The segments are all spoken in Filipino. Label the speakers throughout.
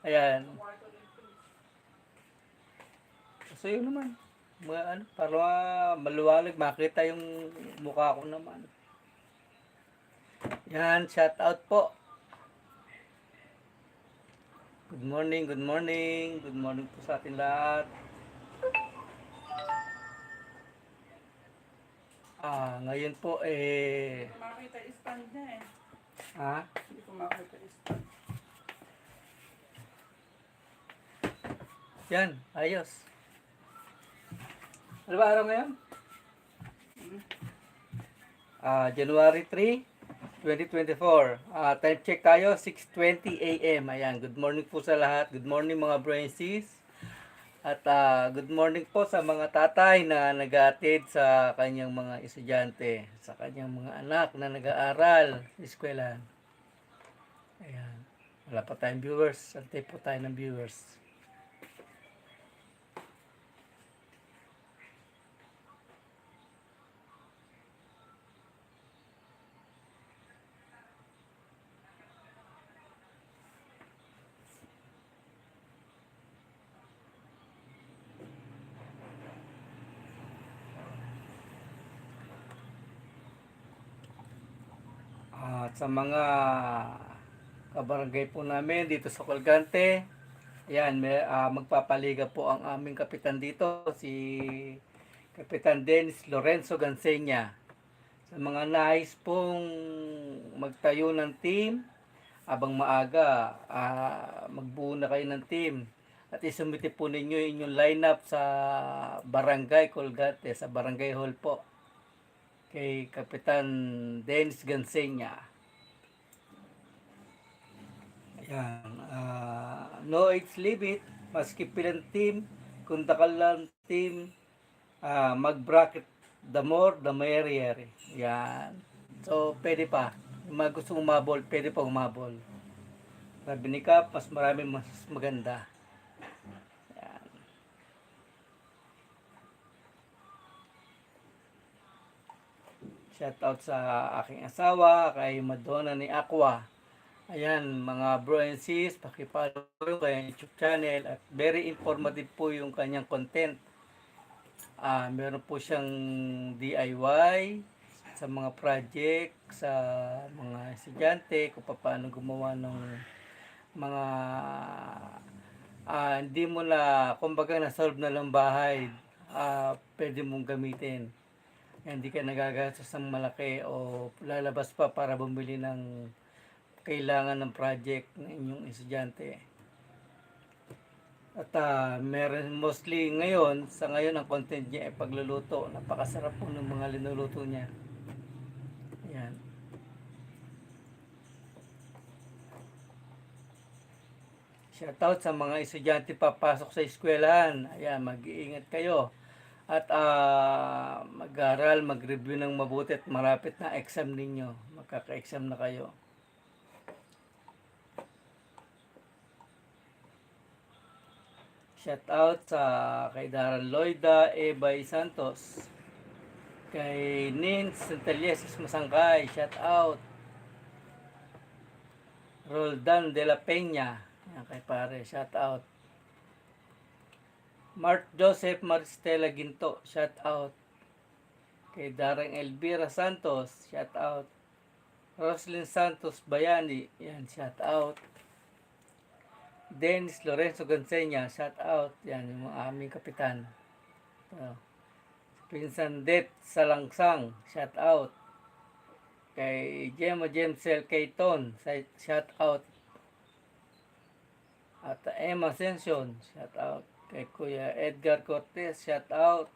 Speaker 1: Ayan. So yun naman. Para maluwalag, makita yung mukha ko naman. Yan, shout out po. Good morning, good morning. Good morning po sa atin lahat. Ngayon po
Speaker 2: Hindi ko makita yung stand niya eh.
Speaker 1: ha?
Speaker 2: Hindi ko makita yung stand.
Speaker 1: Yan, ayos. Ano ba araw ngayon? January 3, 2024. Time check tayo, 6:20 AM. Ayan, good morning po sa lahat. Good morning mga Brancies. At good morning po sa mga tatay na nag-aatid sa kanyang mga estudyante, sa kanyang mga anak na nag-aaral sa eskwelahan. Ayan. Wala pa tayong viewers. Antay po tayo ng viewers. At sa mga kabarangay po namin dito sa Colgante, ayan, magpapaliga po ang aming kapitan dito, si Kapitan Dennis Lorenzo Gansenya. Sa mga nais pong magtayo ng team, abang maaga, magbuo na kayo ng team. At isumite po ninyo inyong lineup sa Barangay Colgate, sa Barangay Hall po. Kay Kapitan Dennis Gansenya. Ayan. No age limit, maski pilang team, kung dakal lang team, mag-bracket, the more, the merrier. Yan. So, pwede pa. Yung mga gusto umabol, pwede pa umabol. Sabi ni Kap, mas marami mas maganda. Yan. Shout out sa aking asawa, kay Madonna ni Aqua. Ayan, mga bro and sis, pakipollow yung kanyang YouTube channel at very informative po yung kanyang content. Meron po siyang DIY sa mga project, sa mga estudyante, kung paano gumawa ng mga hindi mo na, kumbaga na-solve na lang bahay, pwede mong gamitin. Hindi ka nagagastos ng malaki o lalabas pa para bumili ng kailangan ng project ng inyong estudyante. At meron mostly ngayon, sa ngayon ang content niya ay pagluluto. Napakasarap po ng mga linuluto niya. Ayan. Shoutout sa mga estudyante papasok sa eskwelahan. Ayan, mag-iingat kayo. At mag-aral, mag-review ng mabuti at marapit na exam ninyo. Magkaka-exam na kayo. Shout out sa kay Daran Loida Ebay Santos. Kay Nins Santalieses Masangkay, shout out. Roldan de la Peña, yan kay pare, shout out. Mark Joseph Maristela Ginto, shout out. Kay Darang Elvira Santos, shout out. Roslyn Santos Bayani, yan, shout out. Dennis Lorenzo Gansenya, shout out. Yan, yung mga aming kapitan. So, Pinsan Det Salangsang, shout out. Kay Gemma Jemsel Kayton, shout out. At Emma Sension, shout out. Kay Kuya Edgar Cortez, shout out.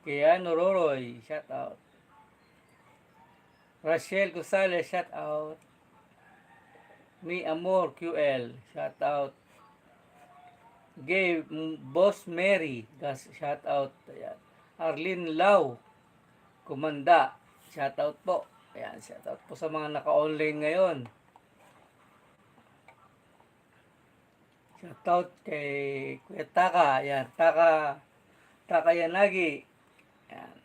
Speaker 1: Kay Ano Roroy, shout out. Rachel Gonzalez, shout out. Mi Amor QL, shout out. Gay Boss Mary, shout out. Ayan. Arlene Lau, Kumanda, shout out po. Ayan, shout out po sa mga naka-online ngayon. Shout out kay Kuya Taka, ayan, Taka Yanagi. Ayan.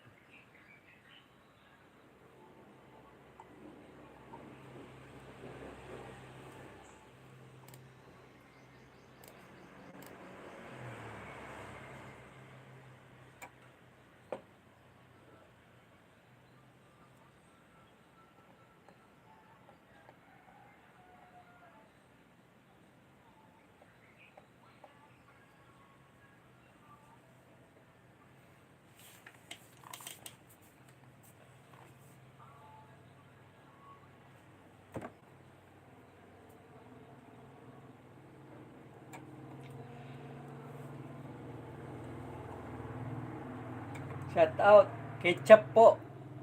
Speaker 1: Shout out. Ketchup po.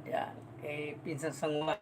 Speaker 1: Yan. Kay Pinsan Sanguan.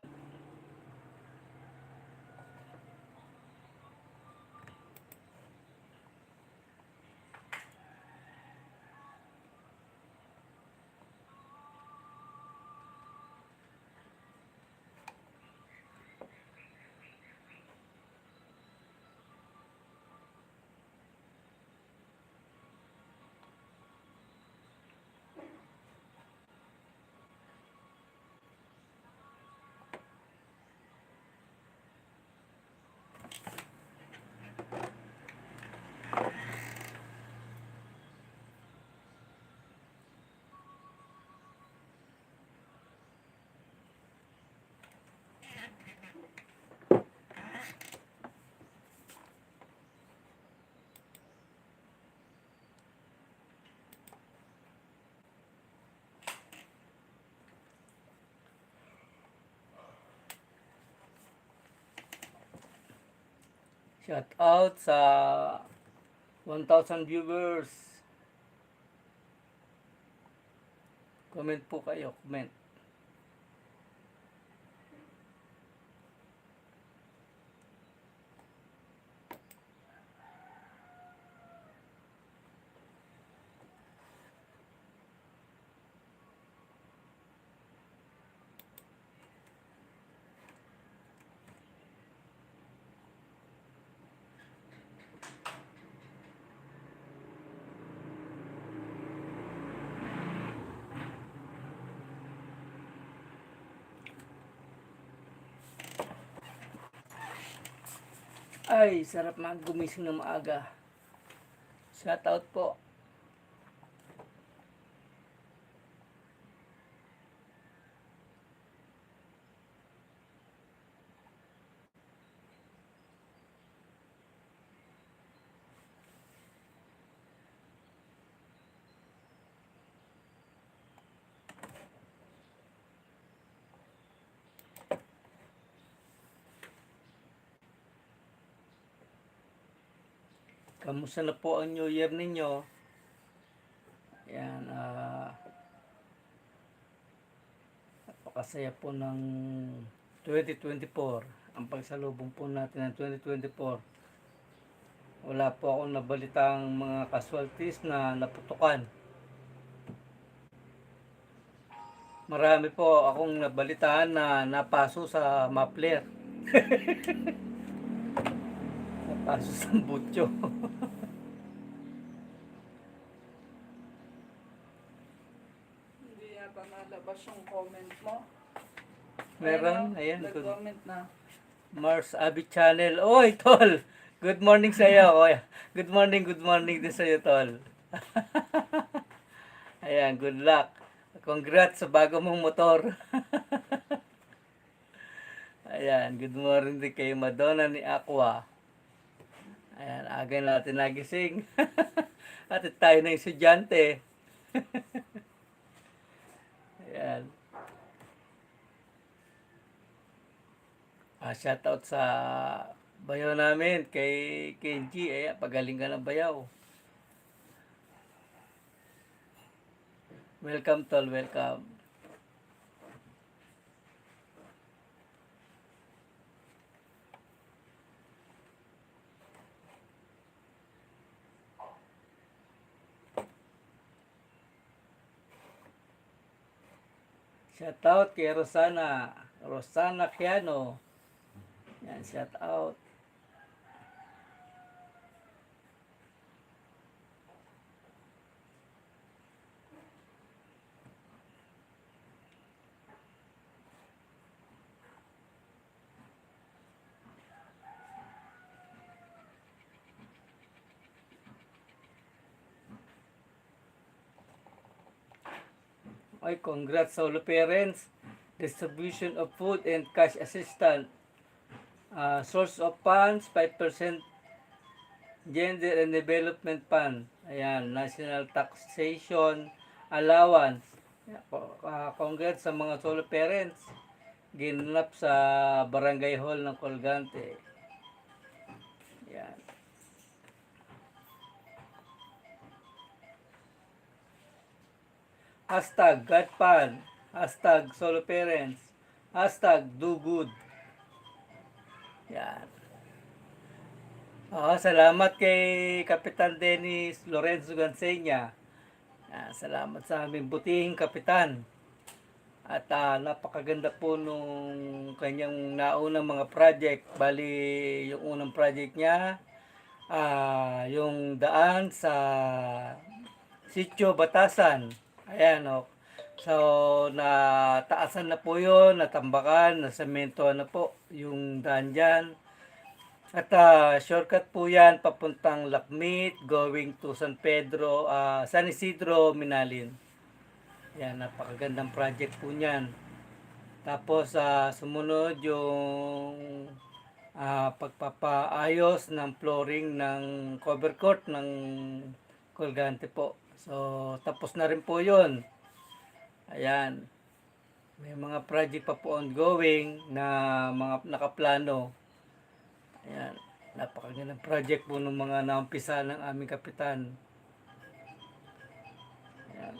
Speaker 1: Shout out sa 1,000 viewers. Comment po kayo. Comment. Ay, sarap gumising ng maaga. Shout out po. Kamusta na po ang New Year ninyo? Ayan, napakasaya po ng 2024. Ang pagsalubong po natin ng 2024. Wala po akong nabalitang mga casualties na naputukan. Marami po akong nabalitaan na napaso sa muffler. Napaso sa butyo.
Speaker 2: Hindi yata nalabas yung comment mo.
Speaker 1: Meron,
Speaker 2: Ayun,
Speaker 1: ayan.
Speaker 2: nag-comment na.
Speaker 1: Mars Abi Channel. Oy, tol! Good morning sa iyo. Oy. Good morning din sa iyo, tol. Ayan, good luck. Congrats sa bago mong motor. Ayan, good morning din kay Madonna ni Aqua. Ayan, aga natin nagising. At tayo na estudyante. Ayan. Shoutout sa bayaw namin kay Kenji. Ayan, pagaling ka ng bayaw. Welcome, tol. Welcome. Shout out kay Rosana. Rosana Kiano. Yan, shout out. Ay, congrats sa all parents. Distribution of food and cash assistance. Source of funds, 5% Gender and Development Fund. Ayan, National Taxation Allowance. Congrats sa mga solo parents. Ginanap sa Barangay Hall ng Colgante. Ayan. hashtag Godpan, hashtag Solo Parents, hashtag Do Good. Yan. Salamat kay Kapitan Dennis Lorenzo Gansenya. Salamat sa aming butihing kapitan. At napakaganda po nung kanyang naunang mga project. Bali, yung unang project niya, yung daan sa Sitio Batasan. Ayan, o. So, nataasan na po yun, natambakan, nasemento na po yung daan dyan. At shortcut po yan papuntang Lakmit, going to San Pedro, San Isidro, Minalin. Yan, napakagandang project po niyan. Tapos sumunod yung pagpapaayos ng flooring ng cover court ng Colgante po. So, tapos na rin po yun. Ayan. May mga project pa po ongoing na mga nakaplano. Ayan. Napakagandang project po ng mga naumpisa ng aming kapitan. Ayan.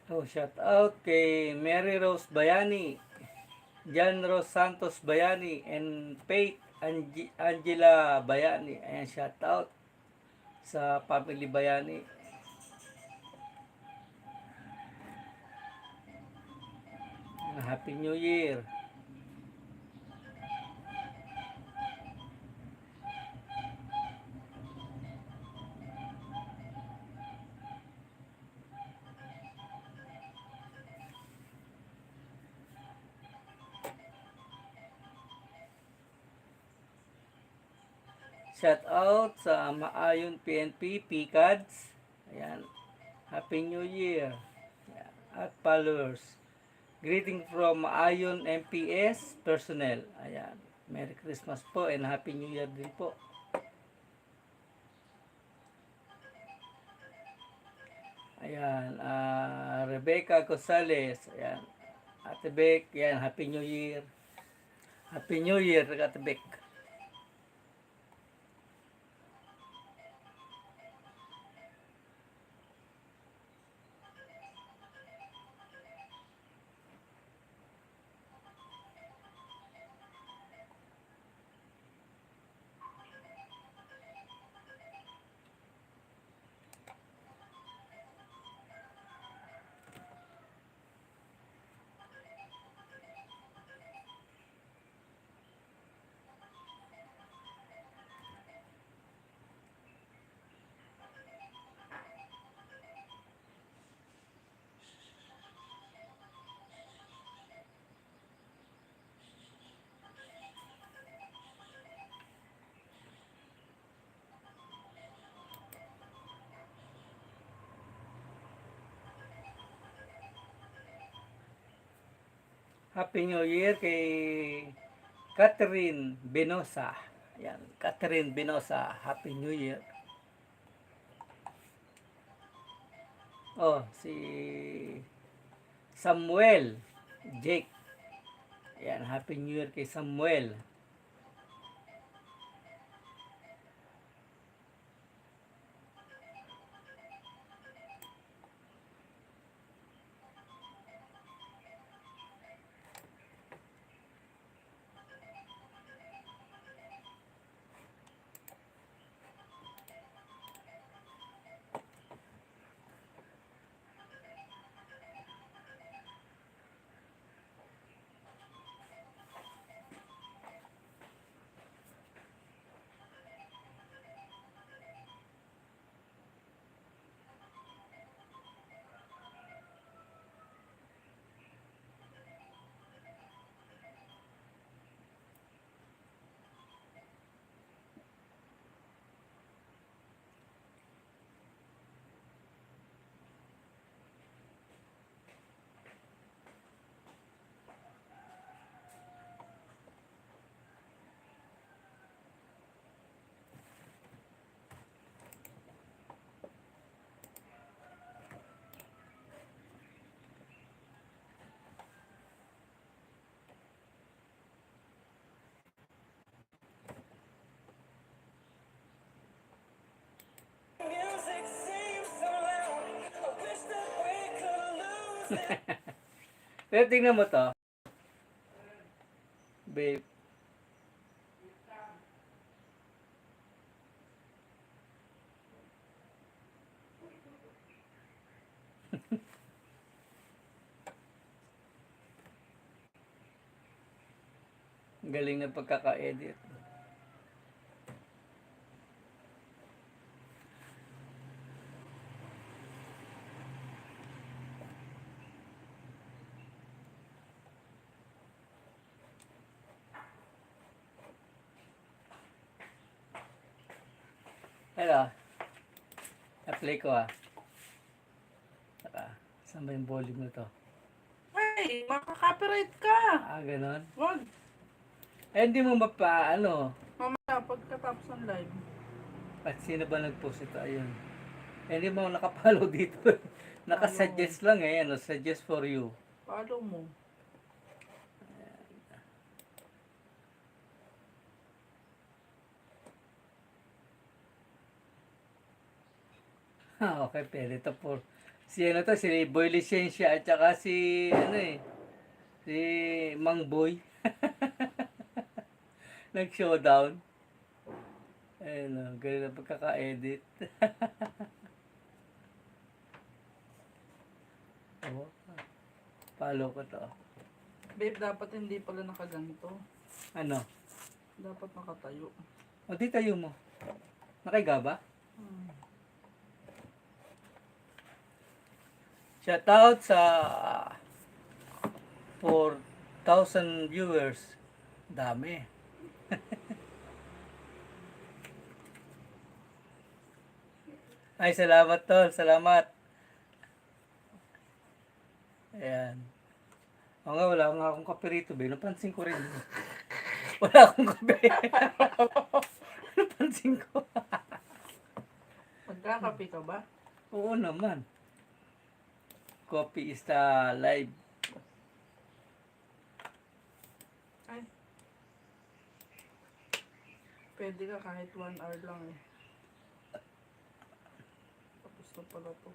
Speaker 1: Shout out kay Mary Rose Bayani, Jan Rose Santos Bayani, and Faith Angela Bayani. Ayan, shout out sa family Bayani. Happy New Year. Shout out sa Maayon PNP, PCADS. Ayan. Happy New Year. Ayan. At followers. Greeting from Maayon MPS personnel. Ayan. Merry Christmas po and Happy New Year din po. Ayan. Rebecca Gonzales. Ayan. Ate Beck. Ayan. Happy New Year. Happy New Year, Ate Beck. Happy New Year kay Catherine Benosa. Ayan, Catherine Benosa. Happy New Year. Si Samuel Jake. Ayan, Happy New Year kay Samuel.
Speaker 3: Music seems so loud. I wish that we could lose it.
Speaker 1: Pero tingnan mo to. Babe. Ang galing ng pagkaka-edit. Hello. Na-play ko Saka, saan ba yung volume na to?
Speaker 2: Ay, makaka-copyright ka.
Speaker 1: Ganon.
Speaker 2: Wag.
Speaker 1: Hindi mo
Speaker 2: Mamaya, pagkatapos ng live.
Speaker 1: At sino ba nag-post ito? Ayun. Hindi mo nakapollow dito. Nakasuggest lang suggest for you.
Speaker 2: Follow mo.
Speaker 1: Okay, pwede ito po. Si Boy Licencia at saka si Mang Boy. Nag-showdown. Ayun, galing na pagkaka-edit. Follow ko to.
Speaker 2: Babe, dapat hindi pala nakaganito.
Speaker 1: Ano?
Speaker 2: Dapat nakatayo.
Speaker 1: O, di tayo mo. Nakaiga ba? Shoutout sa 4,000 viewers. Dami. Ay, salamat tol. Salamat. Ayan. O nga, wala nga akong kape rito, be. Napansin ko rin. Wala akong kape. Napansin ko.
Speaker 2: Magkakape ka ba?
Speaker 1: Oo naman. Coffee is the live.
Speaker 2: Ay. Pwede ka kahit 1 hour lang eh. Tapos na pala to.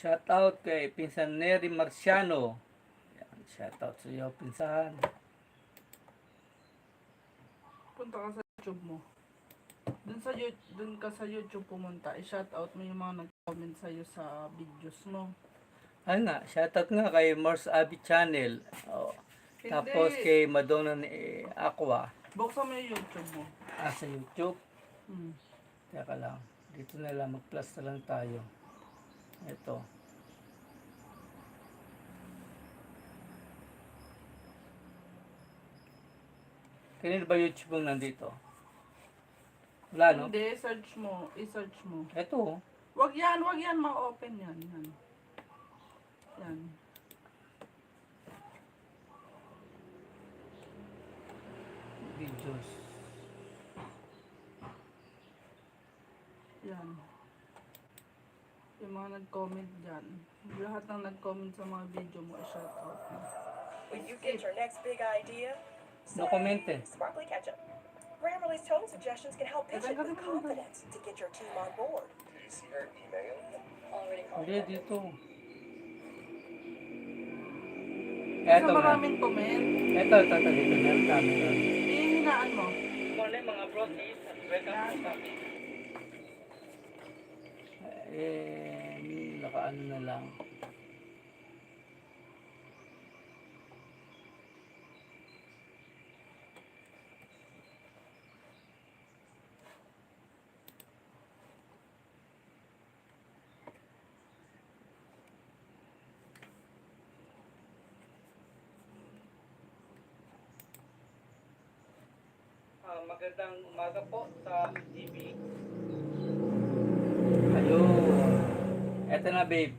Speaker 1: Shoutout kay Pinsan Neri Marciano. Yan, shoutout sa iyo, Pinsan.
Speaker 2: Punta ka sa YouTube mo. Dun ka sa YouTube pumunta. I-shoutout mo yung mga nag-comment sa'yo sa videos mo.
Speaker 1: Ano nga, shoutout nga kay Mars Abby Channel. Oh.
Speaker 2: Hindi.
Speaker 1: Tapos kay Madonna ni Aqua.
Speaker 2: Buksan mo yung YouTube mo.
Speaker 1: Sa YouTube.
Speaker 2: Hmm.
Speaker 1: Teka lang. Dito na lang, mag-plus na lang tayo. Ito. Kanino ba YouTube ang nandito? Wala, no?
Speaker 2: Hindi, search mo. I-search mo.
Speaker 1: Ito.
Speaker 2: Wag yan, ma-open yan. Yan. Yan.
Speaker 1: Videos.
Speaker 2: Yan. Yung mga nag-comment dyan. Lahat ng nag-comment sa mga video mo, i-shout out mo.
Speaker 3: When you get your next big idea,
Speaker 1: No comment eh.
Speaker 3: Sparkly Ketchup. Grammarly's tone suggestions can help pitch it with confidence to get your team on board.
Speaker 4: Did you see her email?
Speaker 3: Already called.
Speaker 1: Hindi, dito.
Speaker 2: Sa
Speaker 1: Eto nga.
Speaker 2: maraming comment,
Speaker 1: Ito, dito. Meron kami doon.
Speaker 2: hihinaan mo.
Speaker 1: Morning mga brotis at welcome to kami. Nakaano na lang. Magandang umaga po sa TV. Ayun. Eto na babe.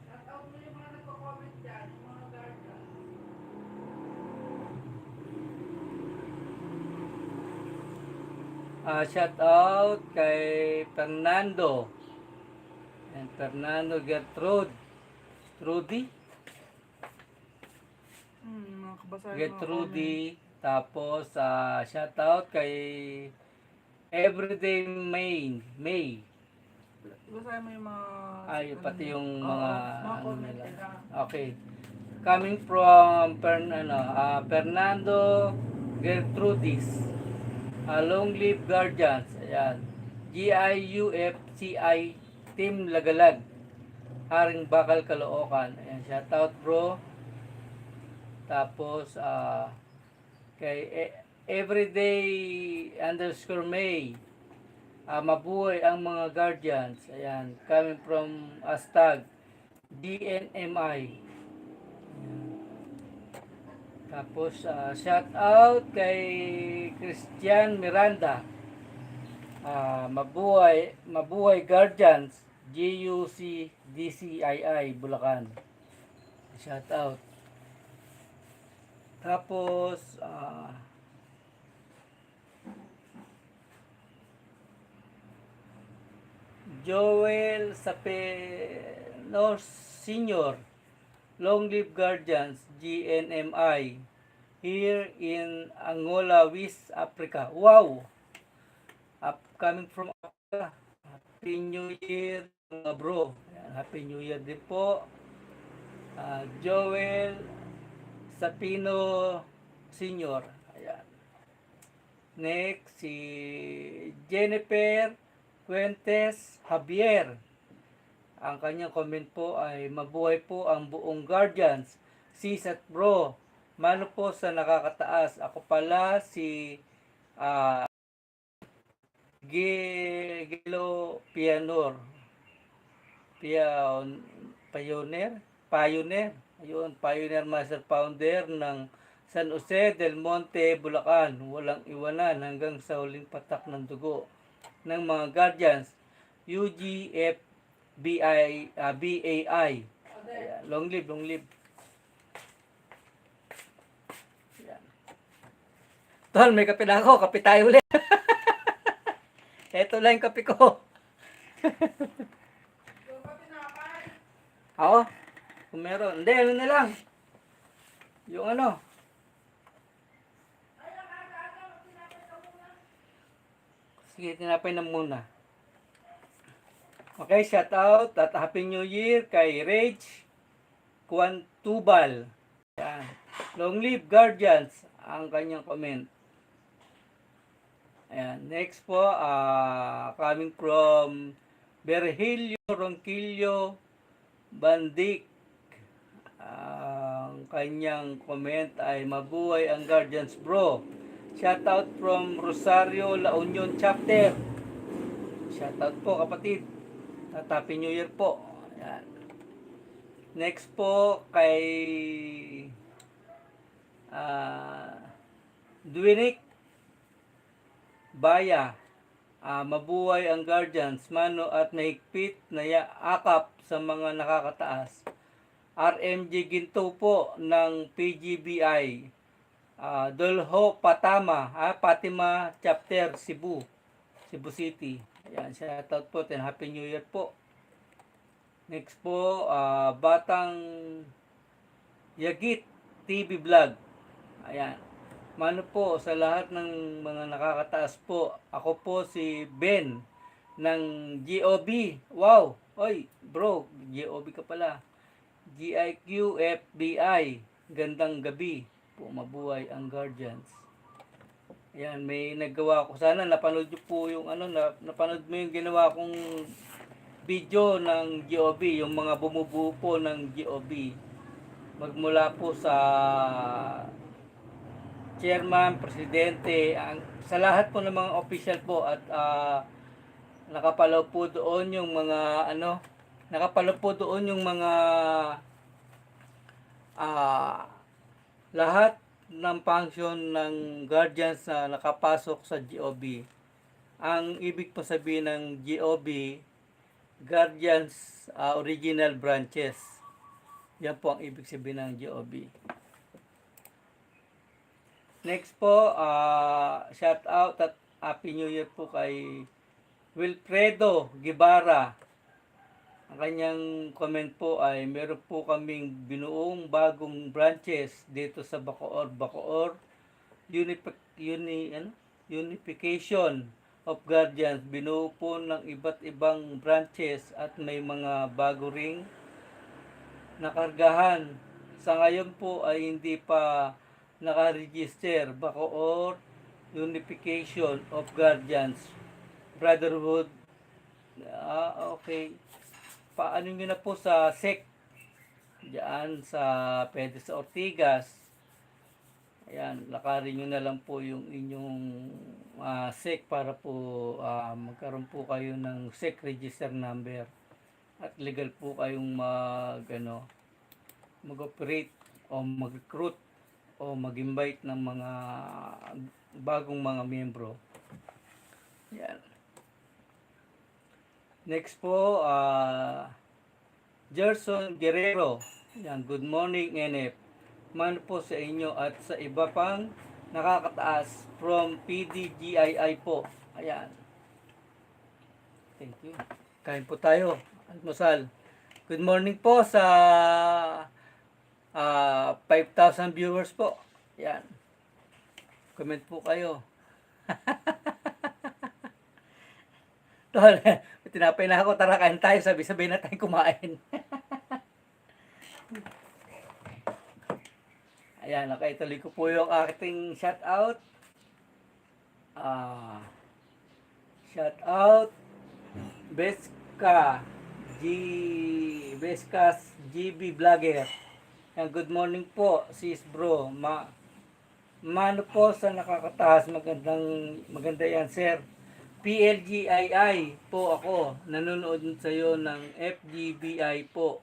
Speaker 2: Shout out mo yung mga nagko-comment dyan, yung mga guardian.
Speaker 1: Shout out kay Fernando. And Fernando Gertrude. Trudy?
Speaker 2: Mga kabasahin mga
Speaker 1: Gertrude. Tapos, shout out kay Everyday May.
Speaker 2: Basahin mo yung mga...
Speaker 1: Ay, pati yung
Speaker 2: Oo,
Speaker 1: mga
Speaker 2: mga comment
Speaker 1: nila.
Speaker 2: nila.
Speaker 1: Okay. Coming from Fernando Gertrudis. Long Live Guardians. Ayan. GIUFCI Team Lagalag. Haring Bakal Caloocan. Ayan. Shout out bro. Tapos, kay Everyday _ May. Mabuhay ang mga guardians. Ayan. Coming from hashtag DNMI. Ayan. Tapos, shout out kay Christian Miranda. Mabuhay Guardians. GUC DCII Bulacan. Shout out. Tapos, Joel Sapenos Senior, Long Live Guardians, GNMI, here in Angola, West Africa. Wow! Coming from Africa. Happy New Year, mga bro. Ayan, Happy New Year din po. Joel Sapino Senior. Ayan. Next, si Jennifer Fuentes Javier. Ang kanyang comment po ay mabuhay po ang buong Guardians. Sis at bro, mano po sa nakakataas. Ako pala si Gilo Pioneer. Ayun, Pioneer Master Founder ng San Jose del Monte, Bulacan. Walang iwanan hanggang sa huling patak ng dugo ng mga Guardians. BAI. Ayan. Long live. Ayan. Tol, may kape na ako. Kape tayo ulit. Ito lang yung kape ko. Oo. Kung meron. Hindi, ano na lang. Yung ano. Sige, tinapay na muna. Okay, shout out at Happy New Year kay Rage Quantubal. Yan. Long live Guardians ang kanyang comment. Ayan. Next po, coming from Virgilio Ronquillo Bandic. Ang kanyang comment ay mabuhay ang Guardians bro. Shout out from Rosario La Union Chapter. Shout out po kapatid. At Happy New Year po. Ayan. Next po kay Dwinick Baya. Mabuhay ang guardians, mano at mahigpit na akap sa mga nakakataas. RMG Ginto po ng PGBI. Dolho Patama, Fatima Chapter Cebu, Cebu City. Ayan, shoutout po and Happy New Year po. Next po, Batang Yagit TV Vlog. Ayan. Mano po sa lahat ng mga nakakataas po. Ako po si Ben ng GOB. Wow! Oy, bro, GOB ka pala. GIQ FBI. Gandang gabi po, mabuhay ang guardians. Ayan, may naggawa ko. Sana napanood nyo po yung napanood mo yung ginawa kong video ng GOB, yung mga bumubuo po ng GOB. Magmula po sa chairman, presidente, sa lahat po ng mga official po at nakapalaw po doon yung mga nakapalaw po doon yung mga lahat ng function ng guardians na nakapasok sa GOB. Ang ibig po sabihin ng GOB, Guardians Original Branches. Yan po ang ibig sabihin ng GOB. Next po, shout out at Happy New Year po kay Wilfredo Guevara. Ang kanyang comment po ay meron po kaming binuong bagong branches dito sa Bacoor Unification of Guardians. Binuo po ng iba't ibang branches at may mga bago ring nakargahan. Sa ngayon po ay hindi pa naka-register. Bacoor Unification of Guardians Brotherhood. Okay. Paano nyo na po sa SEC diyan sa Pedro Ortigas. Ayan, lakarin nyo na lang po yung inyong SEC para po magkaroon po kayo ng SEC register number at legal po kayong mag-operate o mag-recruit o mag-invite ng mga bagong mga miyembro. Yan. Next po, Gerson Guerrero. Yan, good morning NF. Man po sa inyo at sa iba pang nakakataas from PDGII po. Ayan. Thank you. Kain po tayo. Almusal. Good morning po sa 5,000 viewers po. Yan. Comment po kayo. Tol, tinapay na ako. Tara, kain tayo. Sabi-sabi na tayo kumain. Ayan, okay. Tuloy ko po yung aking shout out. Shout out. Beskas GB Vlogger. Yan, good morning po, sis bro. Mano po sa nakakataas. Maganda yan, sir. PLGII po ako. Nanonood sa iyo ng FGBI po.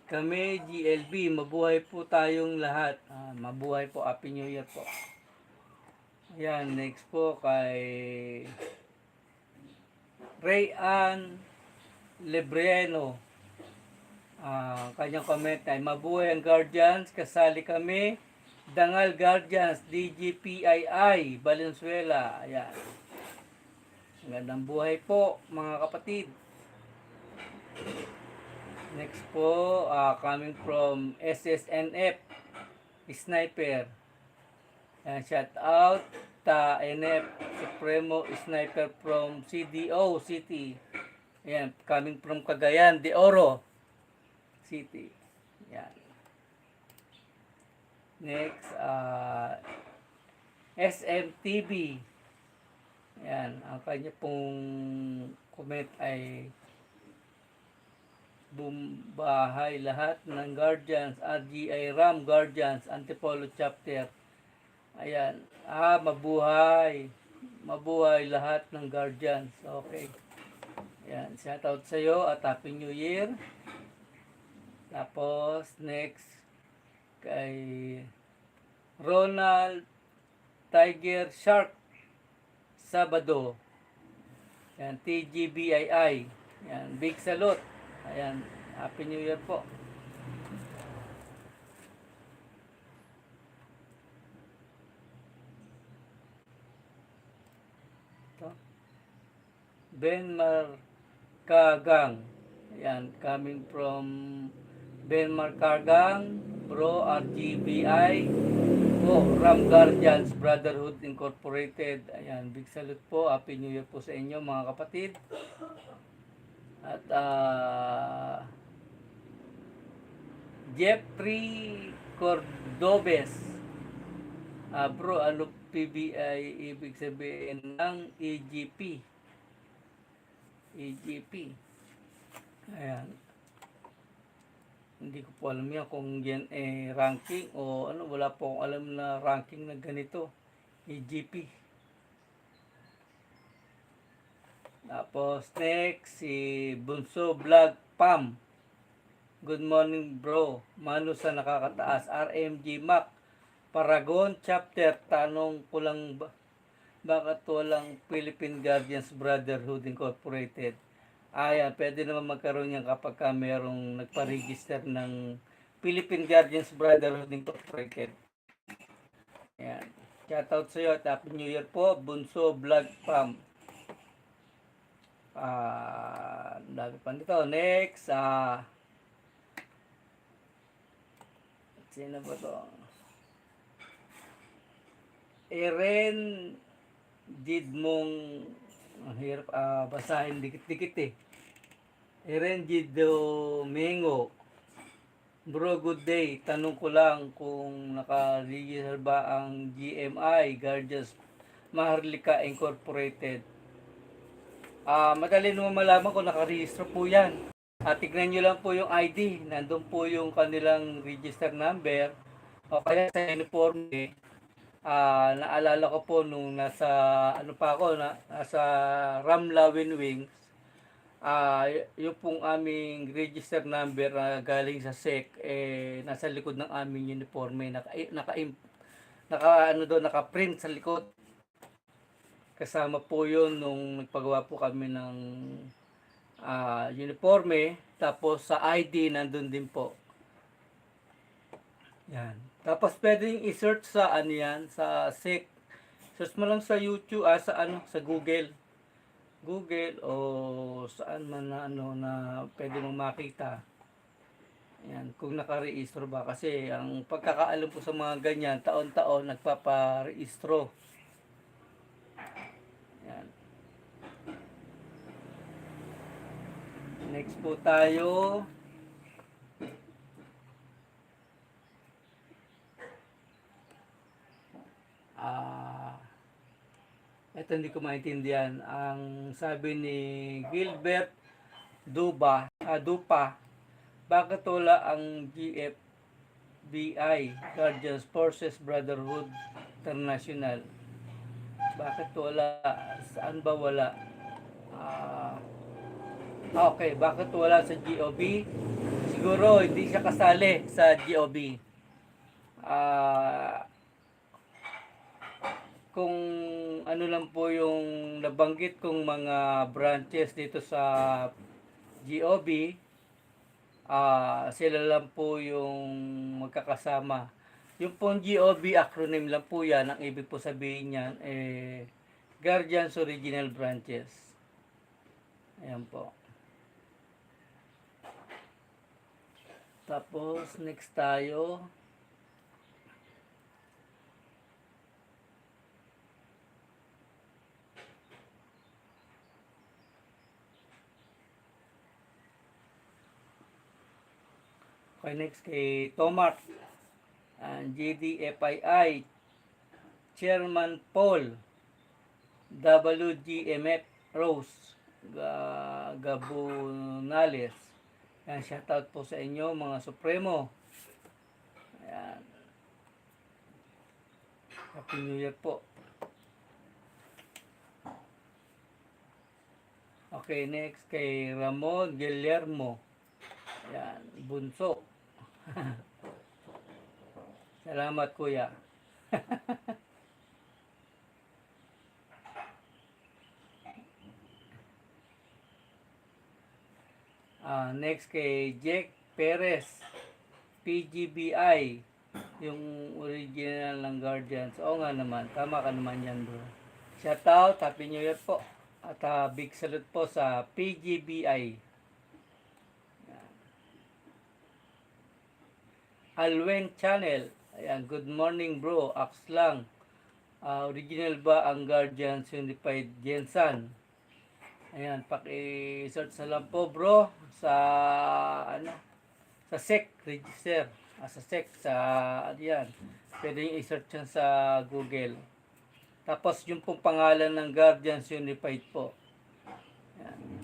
Speaker 1: Kami GLB. Mabuhay po tayong lahat. Mabuhay po. Happy New Year po. Ayan, next po kay Rayan Lebreno. Kanyang comment ay mabuhay ang Guardians, kasali kami Dangal Guardians DGPII Valenzuela. Ayan, magandang buhay po mga kapatid. Next po, coming from SSNF Sniper. Ayan, shout out ta NF Supremo Sniper from CDO City. Ayan, coming from Cagayan de Oro City. Yan. Next, SMTV. Yan, ang kanya pong comment ay bumbahay lahat ng Guardians, RGI Ram Guardians, Antipolo Chapter. Ayan, mabuhay. Mabuhay lahat ng Guardians. Okay. Ayan, shout out sa iyo at Happy New Year. Tapos, next, kay Ronald Tiger Shark Sabado. Yan, TGBII. Yan, big salute. Ayan, Happy New Year po. Ito. Benmar Kagang. Ayan, coming from Benmar Kagang, Bro RGBI, po, Ram Guardians Brotherhood Incorporated. Ayan, big salute po. Happy New Year po sa inyo mga kapatid. At Jeffrey Cordobes. Bro, ano PBI ibig sabihin ng EGP? EGP. Ayan. Hindi ko po alam yan kung yan ranking o ano. Wala po akong alam na ranking na ganito. EGP. Tapos next, si Bunso Vlog Pam. Good morning bro. Mano sa nakakataas. RMG Mac. Paragon chapter. Tanong ko lang bakit walang Philippine Guardians Brotherhood Incorporated? Ayan, pwede naman magkaroon yan kapag ka merong nagpa-register ng Philippine Guardians Brotherhood Incorporated. Ayan. Shoutout sa iyo at Happy New Year po. Bunso Vlog Pam. Dami pa dito. Next, sino ba to? Eren Didmong, ang hirap basahin dikit-dikit eh. Eren Domingo. Bro, good day. Tanong ko lang kung naka-register ba ang GMI, Guardians Maharlika Incorporated. Madali naman malaman kung naka-register po yan. Tignan nyo lang po yung ID. Nandun po yung kanilang register number. O kaya sa uniform naalala ko po nung nasa nasa Ramlawin Wings, yung pong aming register number galing sa SEC nasa likod ng aming uniforme, naka-print sa likod. Kasama po yun nung nagpagawa po kami ng uniforme, tapos sa ID nandun din po. Yan. Tapos pwedeng i-search sa sa SEC. Search mo lang sa YouTube, sa Google. Google o saan man na pwede mong makita. Yan, kung naka-rehistro ba, kasi ang pagkakaalam po sa mga ganyan, taon-taon nagpapa-rehistro. Yan. Next po tayo. Ito hindi ko maintindihan. Ang sabi ni Gilbert Dupa, bakit wala ang GFBI, Guardians Forces Brotherhood International? Bakit wala? Saan ba wala? Okay, bakit wala sa GOB? Siguro hindi siya kasali sa GOB. Kung ano lang po yung nabanggit kong mga branches dito sa GOB, sila lang po yung magkakasama. Yung pong GOB acronym lang po yan. Ang ibig po sabihin yan Guardians Original Branches. Ayan po. Tapos next tayo. Okay, next kay Tomart, GDFII, Chairman Paul, WGMF Rose, Gabunales. Yan, shoutout po sa inyo mga Supremo. Ayan. Happy New Year po. Okay, next kay Ramon Guillermo. Ayan, Bunso. Salamat kuya. Next kay Jack Perez, PGBI, yung original ng Guardians. Oo nga naman, tama ka naman yan bro. Shoutout, Happy New Year po. At big salute po sa PGBI. Alwen Channel. Ayan, good morning bro. Aks lang. Original ba ang Guardians Unified Gensan? Ayan, paki-search na lang po bro sa sa SEC register. Sa SEC sa yan. Pwede nyo i-search yan sa Google. Tapos yung pong pangalan ng Guardians Unified po. Ayan.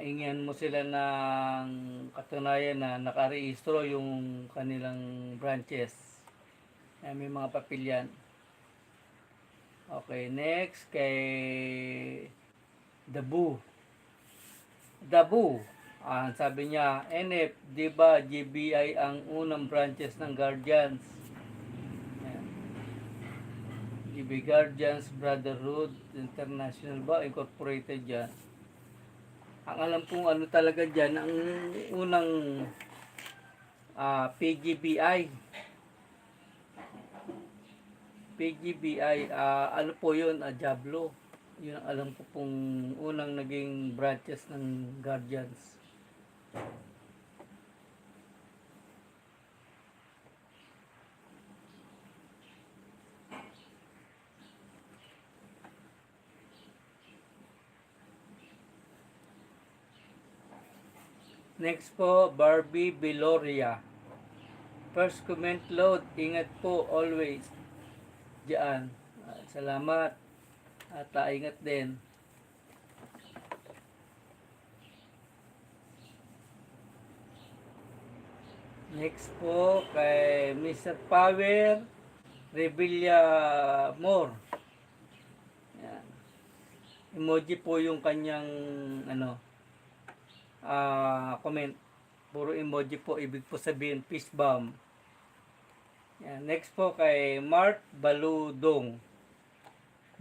Speaker 1: Ingyan mo sila ng katunayan na nakarehistro yung kanilang branches. Ayan, may mga papilyan. Okay, next kay Dabu. Sabi niya, NF, di ba GBI ang unang branches ng Guardians? Ayan. GB Guardians Brotherhood International ba? Incorporated yan. Ang alam kong ano talaga dyan, ang unang PGBI. PGBI, ano po yun? Diablo. Yun ang alam ko pong unang naging branches ng Guardians. Next po, Barbie Beloria. First comment load, ingat po always. Diyan. Salamat. At ingat din. Next po kay Mr. Power Rebilla More. Yan. Emoji po yung kanyang comment. Puro emoji po, ibig po sabihin peace bomb. Yan. Next po kay Mark Baludong.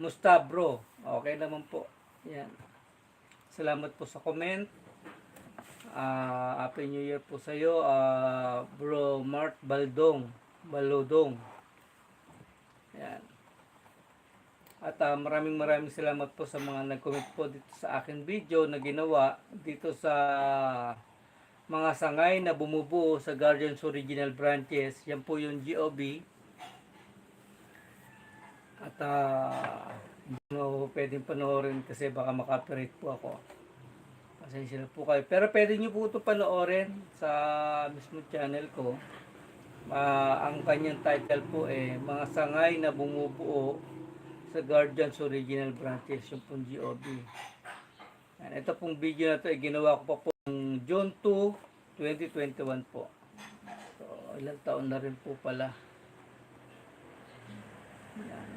Speaker 1: Musta bro? Okay naman po. Yan. Salamat po sa comment. Happy New Year po sa iyo, bro Mark Baludong. Yan. At maraming salamat po sa mga nag-comment po dito sa akin video na ginawa dito sa mga sangay na bumubuo sa Guardians Original Branches. Yan po yung GOB. At pwedeng panoorin kasi baka makapirate po ako. Pasensya na po kayo. Pero pwede nyo po ito panoorin sa mismo channel ko. Ang kanyang title po mga sangay na bumubuo sa Guardians Original Branches, yung pong GOB. And ito pong video na ito ginawa ko pa po ng June 2, 2021 po. So, ilang taon na rin po pala. Yan.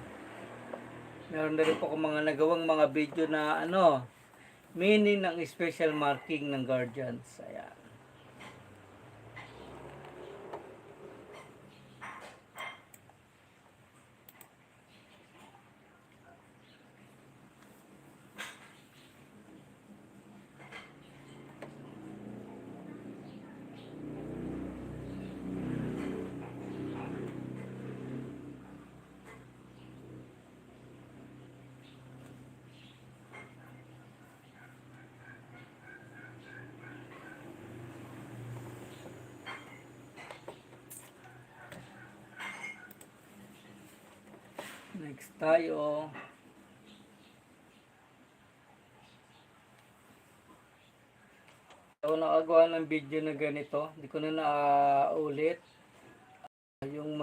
Speaker 1: Meron na rin po akong mga nagawang mga video na meaning ng special marking ng Guardians. Ayan. Next tayo. Ako nakagawa ng video na ganito. Hindi ko na naulit. Yung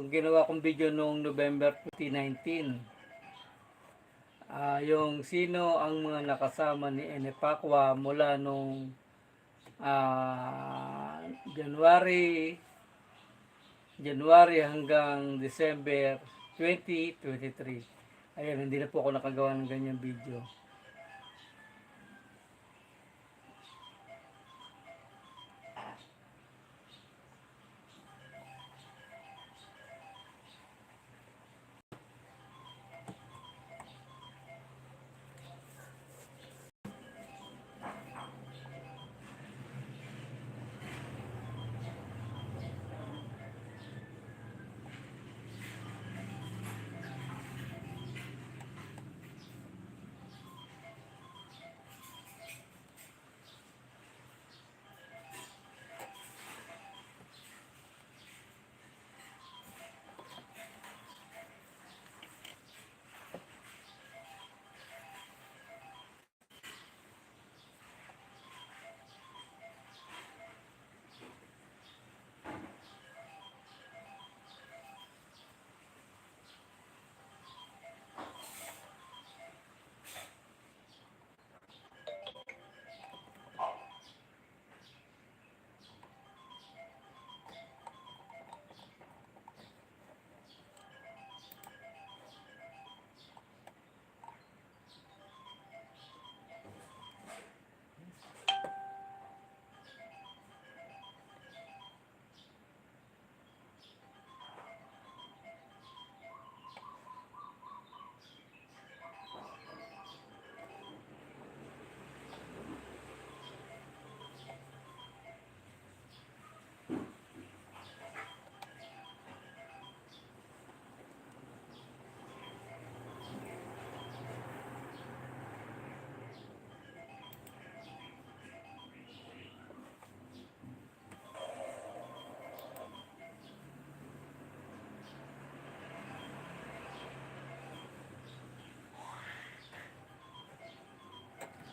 Speaker 1: ginawa kong video noong November 2019. Yung sino ang mga nakasama ni Enepakwa mula noong January hanggang December 2023. Ayan, hindi na po ako nakagawa ng ganyang video.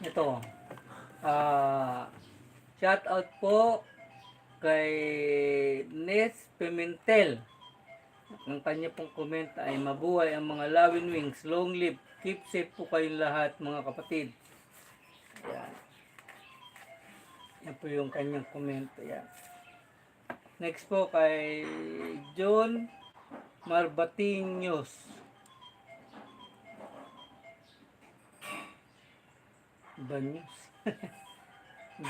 Speaker 1: Ito. Shout out po kay Nes Pimentel. Ang kanya pong comment ay mabuhay ang mga Lawin Wings. Long live. Keep safe po kayong lahat mga kapatid. Ayan. Yan po yung kanyang comment. Ayan. Next po kay John Marbatiños. Banyos.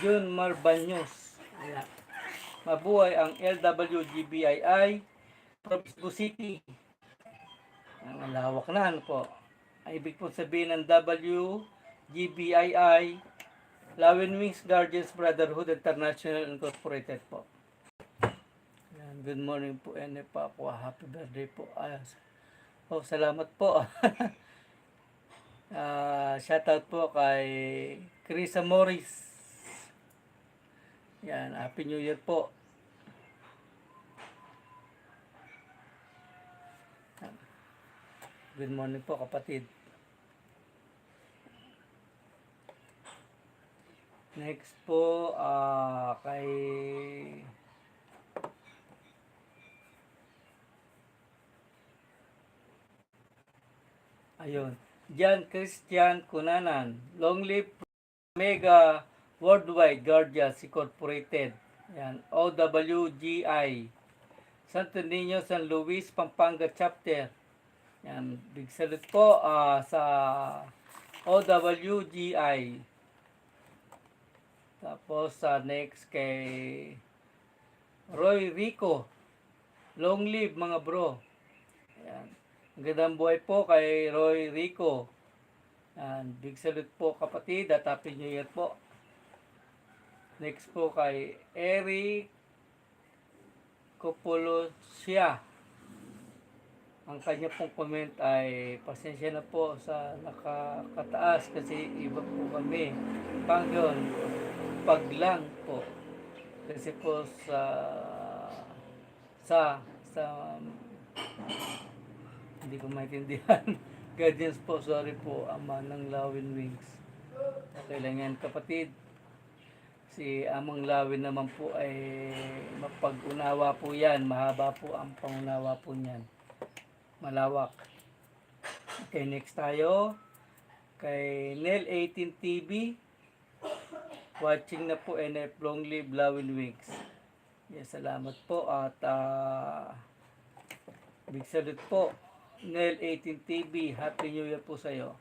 Speaker 1: John Marbanyos. Ayan. Mabuhay ang LWGBII from Cebu City. Ang lawak na ano po. Ang ibig po sabihin ng WGBII, Lawin Wings Guardians Brotherhood International Incorporated po. Ayan. Good morning po, Ene pa po. Happy birthday po. Salamat po. Shoutout po kay Krisa Morris. Yan, Happy New Year po. Good morning po kapatid. Next po kay Jan Christian Cunanan. Long live Mega Worldwide Guardians Incorporated. Yan, OWGI. Santo Niño, San Luis, Pampanga Chapter. Yan, big salute po sa OWGI. Tapos next kay Roy Rico. Long live mga bro. Yan. Magandang buhay po kay Roy Rico. Yan, big salute po kapatid at Happy New Year po. Next po kay Eric Copolosia. Ang kanya pong comment ay pasensya na po sa nakakataas kasi iba po kami. Pangyon, paglang po. Kasi po sa hindi ko maintindihan. Guardians po, sorry po, ama ng Lawin Wings. Okay lang yan kapatid. Si Amang Lawin naman po ay mapag-unawa po yan. Mahaba po ang pangunawa po niyan. Malawak. Okay, next tayo. Kay Nel 18 TV. Watching na po NF Long Live Lawin Wings. Yes, salamat po at big salute po. Nel 18 TV, Happy New Year po sa iyo.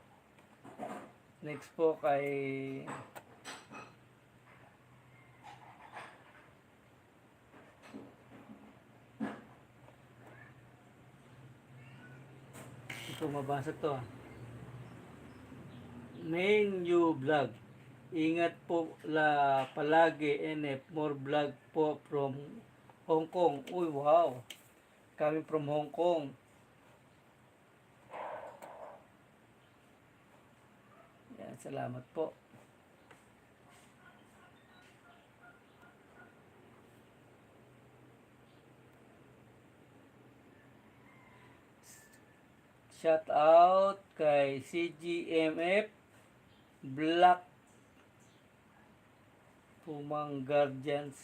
Speaker 1: Next po kay ito mabasa to. Main new vlog. Ingat po palagi NF. More vlog po from Hong Kong. Uy, wow. Coming from Hong Kong. Yan, salamat po. Shout out kay CGMF Black Pumang Guardians.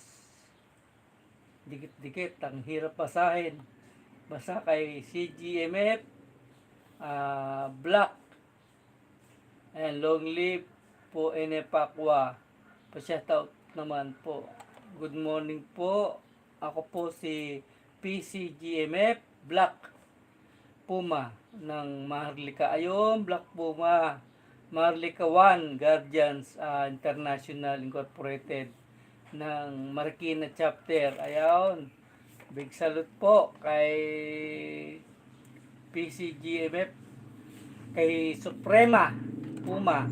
Speaker 1: Dikit-dikit ang hirap basahin. Basta kay CGMF Black. And long live po Enepakwa. Pa-shout out naman po. Good morning po. Ako po si PCGMF Black Puma ng Maharlika. Ayun, Black Puma. Maharlika 1 Guardians International Incorporated ng Marikina Chapter. Ayun. Big salute po kay PCGMF, kay Suprema Puma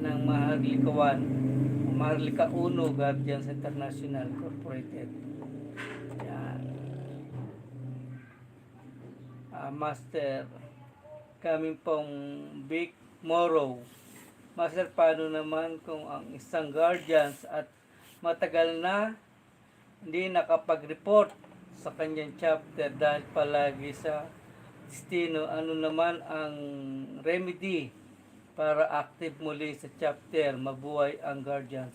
Speaker 1: ng Maharlika 1, Maharlika 1 Guardians International Incorporated. Yan. Master, coming pong Big Moro. Master, paano naman kung ang isang guardians at matagal na hindi nakapag-report sa kanyang chapter dahil palagi sa destino? Ano naman ang remedy para active muli sa chapter. Mabuhay ang guardians.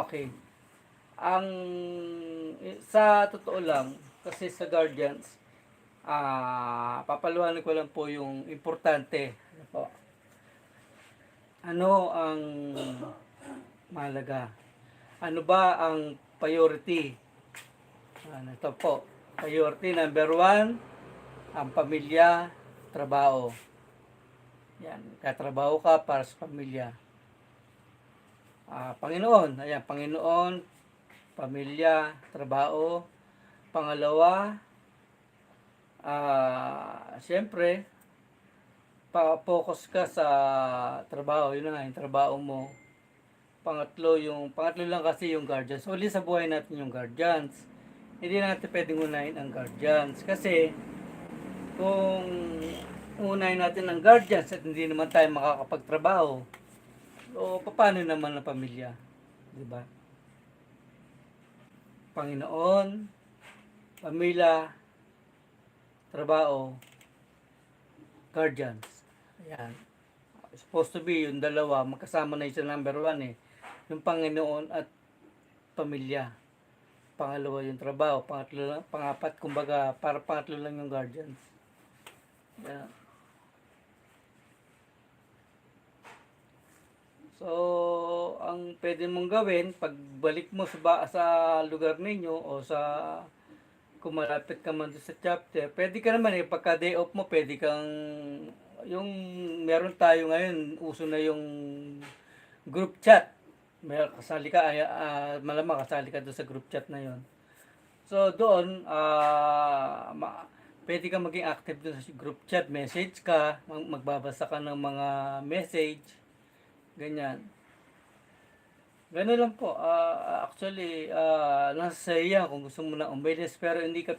Speaker 1: Okay. Ang sa totoo lang, kasi sa guardians, papaluhanan ko lang po yung importante. Ano po? Ano ang mahalaga? Ano ba ang priority? Ito po. Priority number 1, ang pamilya, trabaho. Yan, katrabaho ka para sa pamilya. Panginoon, ayan, Panginoon, pamilya, trabaho. Pangalawa, siyempre, focus ka sa trabaho. Yun na nga, yung trabaho mo. Pangatlo lang kasi yung guardians. Uli sa buhay natin yung guardians. Hindi na natin pwedeng unahin ang guardians. Kasi, kung unahin natin ang guardians at hindi naman tayo makakapagtrabaho, o paano naman ang pamilya? Diba? Panginoon, pamilya, trabaho, guardians. Ayan. Supposed to be yung dalawa, magkasama na yung sa number 1 eh. Yung Panginoon at pamilya. Pangalawa yung trabaho, pangapat, kumbaga, para pangatlo lang yung guardians. Ayan. So, ang pwede mong gawin, pagbalik mo sa lugar ninyo o sa kung malapit ka man sa chapter, pwede ka naman pagka day off mo, pwede kang yung meron tayo ngayon, uso na yung group chat. Kasali ka, malamang kasali ka doon sa group chat na yon. So, doon, pwede ka maging active doon sa group chat, message ka, magbabasa ka ng mga message, ganyan. Ganun lang po. Actually, nasa sa iya kung gusto mo na umilis, pero hindi ka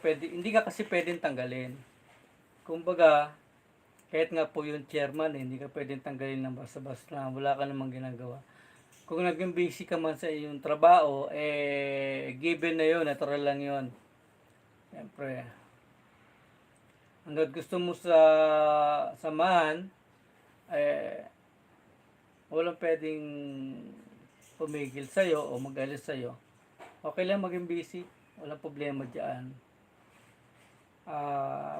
Speaker 1: kasi pwedeng tanggalin. Kumbaga, kahit nga po yung chairman, hindi ka pwedeng tanggalin ng basta-basta na wala ka namang ginagawa. Kung naging busy ka man sa iyong trabaho, given na yun, natural lang yun. Siyempre, hanggang gusto mo sa samahan, walang pwedeng pumigil sa'yo o mag-alis sa'yo. Okay lang maging busy, walang problema dyan.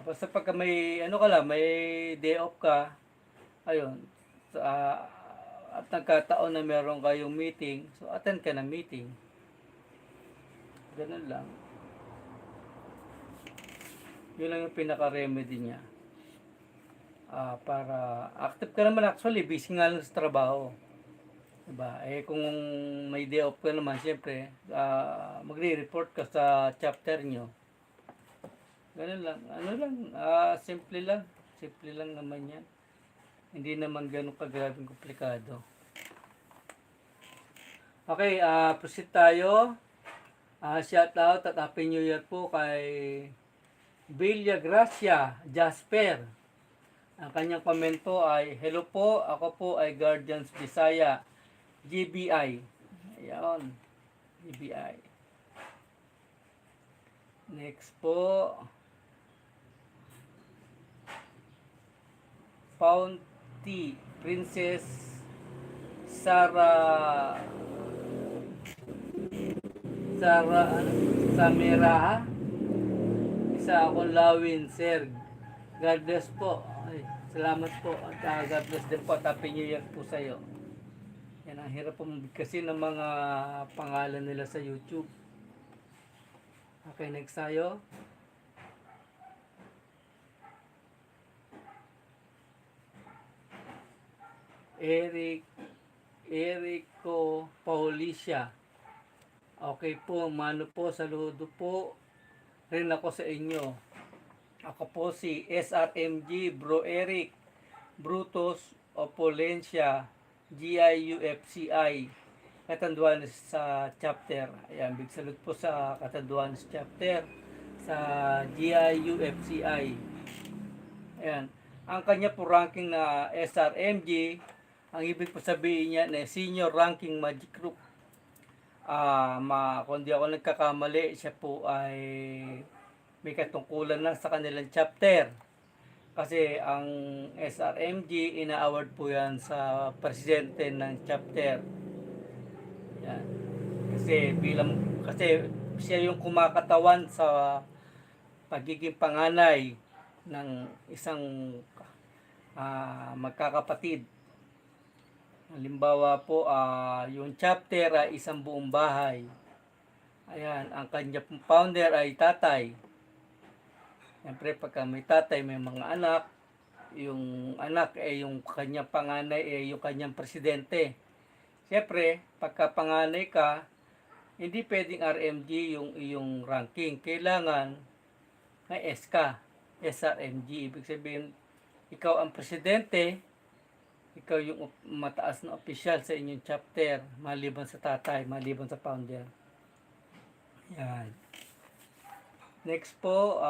Speaker 1: Basta pagka may may day off ka, ayun, at nagkataon na meron kayong meeting, so attend ka ng meeting. Ganun lang. Yun lang yung pinaka-remedy niya. Para active ka naman, actually, busy nga lang sa trabaho. Diba? Kung may day off ka naman, siyempre, magre-report ka sa chapter nyo. Ganun lang. Simple lang. Simple lang naman yan. Hindi naman ganun kagrabing komplikado. Okay, proceed tayo. Shout out at Happy New Year po kay Villa Gracia Jasper. Ang kanyang komento ay, hello po, ako po ay Guardians Bisaya, GBI. Ayan, GBI. Next po, Founty, Princess Samira. Isa akong Lawin, sir. God bless po. Ay, salamat po. At God bless din po. Happy New Year po sa iyo. Yan, ang hirap po kasi ng mga pangalan nila sa YouTube. Okay, next tayo. Erico Paulicia. Okay po, mano po, saludo po rin ako sa inyo. Ako po si SRMG Bro Eric Brutus Opulencia GIUFCI Catanduanes sa chapter. Ayan, big salute po sa Catanduanes chapter sa GIUFCI. Ayan, ang kanya po ranking na SRMG, ang ibig po sabihin niya na Senior Ranking Magic Group. Kung di ako nagkakamali, siya po ay may katungkulan lang sa kanilang chapter. Kasi ang SRMG, ina-award po yan sa presidente ng chapter. Yan. Kasi siya yung kumakatawan sa pagiging panganay ng isang magkakapatid. Halimbawa po, yung chapter ay isang buong bahay. Ayan, ang kanya pong founder ay tatay. Siyempre, pagka may tatay, may mga anak. Yung anak ay yung kanyang panganay ay yung kanyang presidente. Siyempre, pagka panganay ka, hindi pwedeng RMG yung iyong ranking. Kailangan may S ka, SRMG. Ibig sabihin, ikaw ang presidente, ikaw yung mataas na opisyal sa inyong chapter, maliban sa tatay, maliban sa founder. Yan. Next po,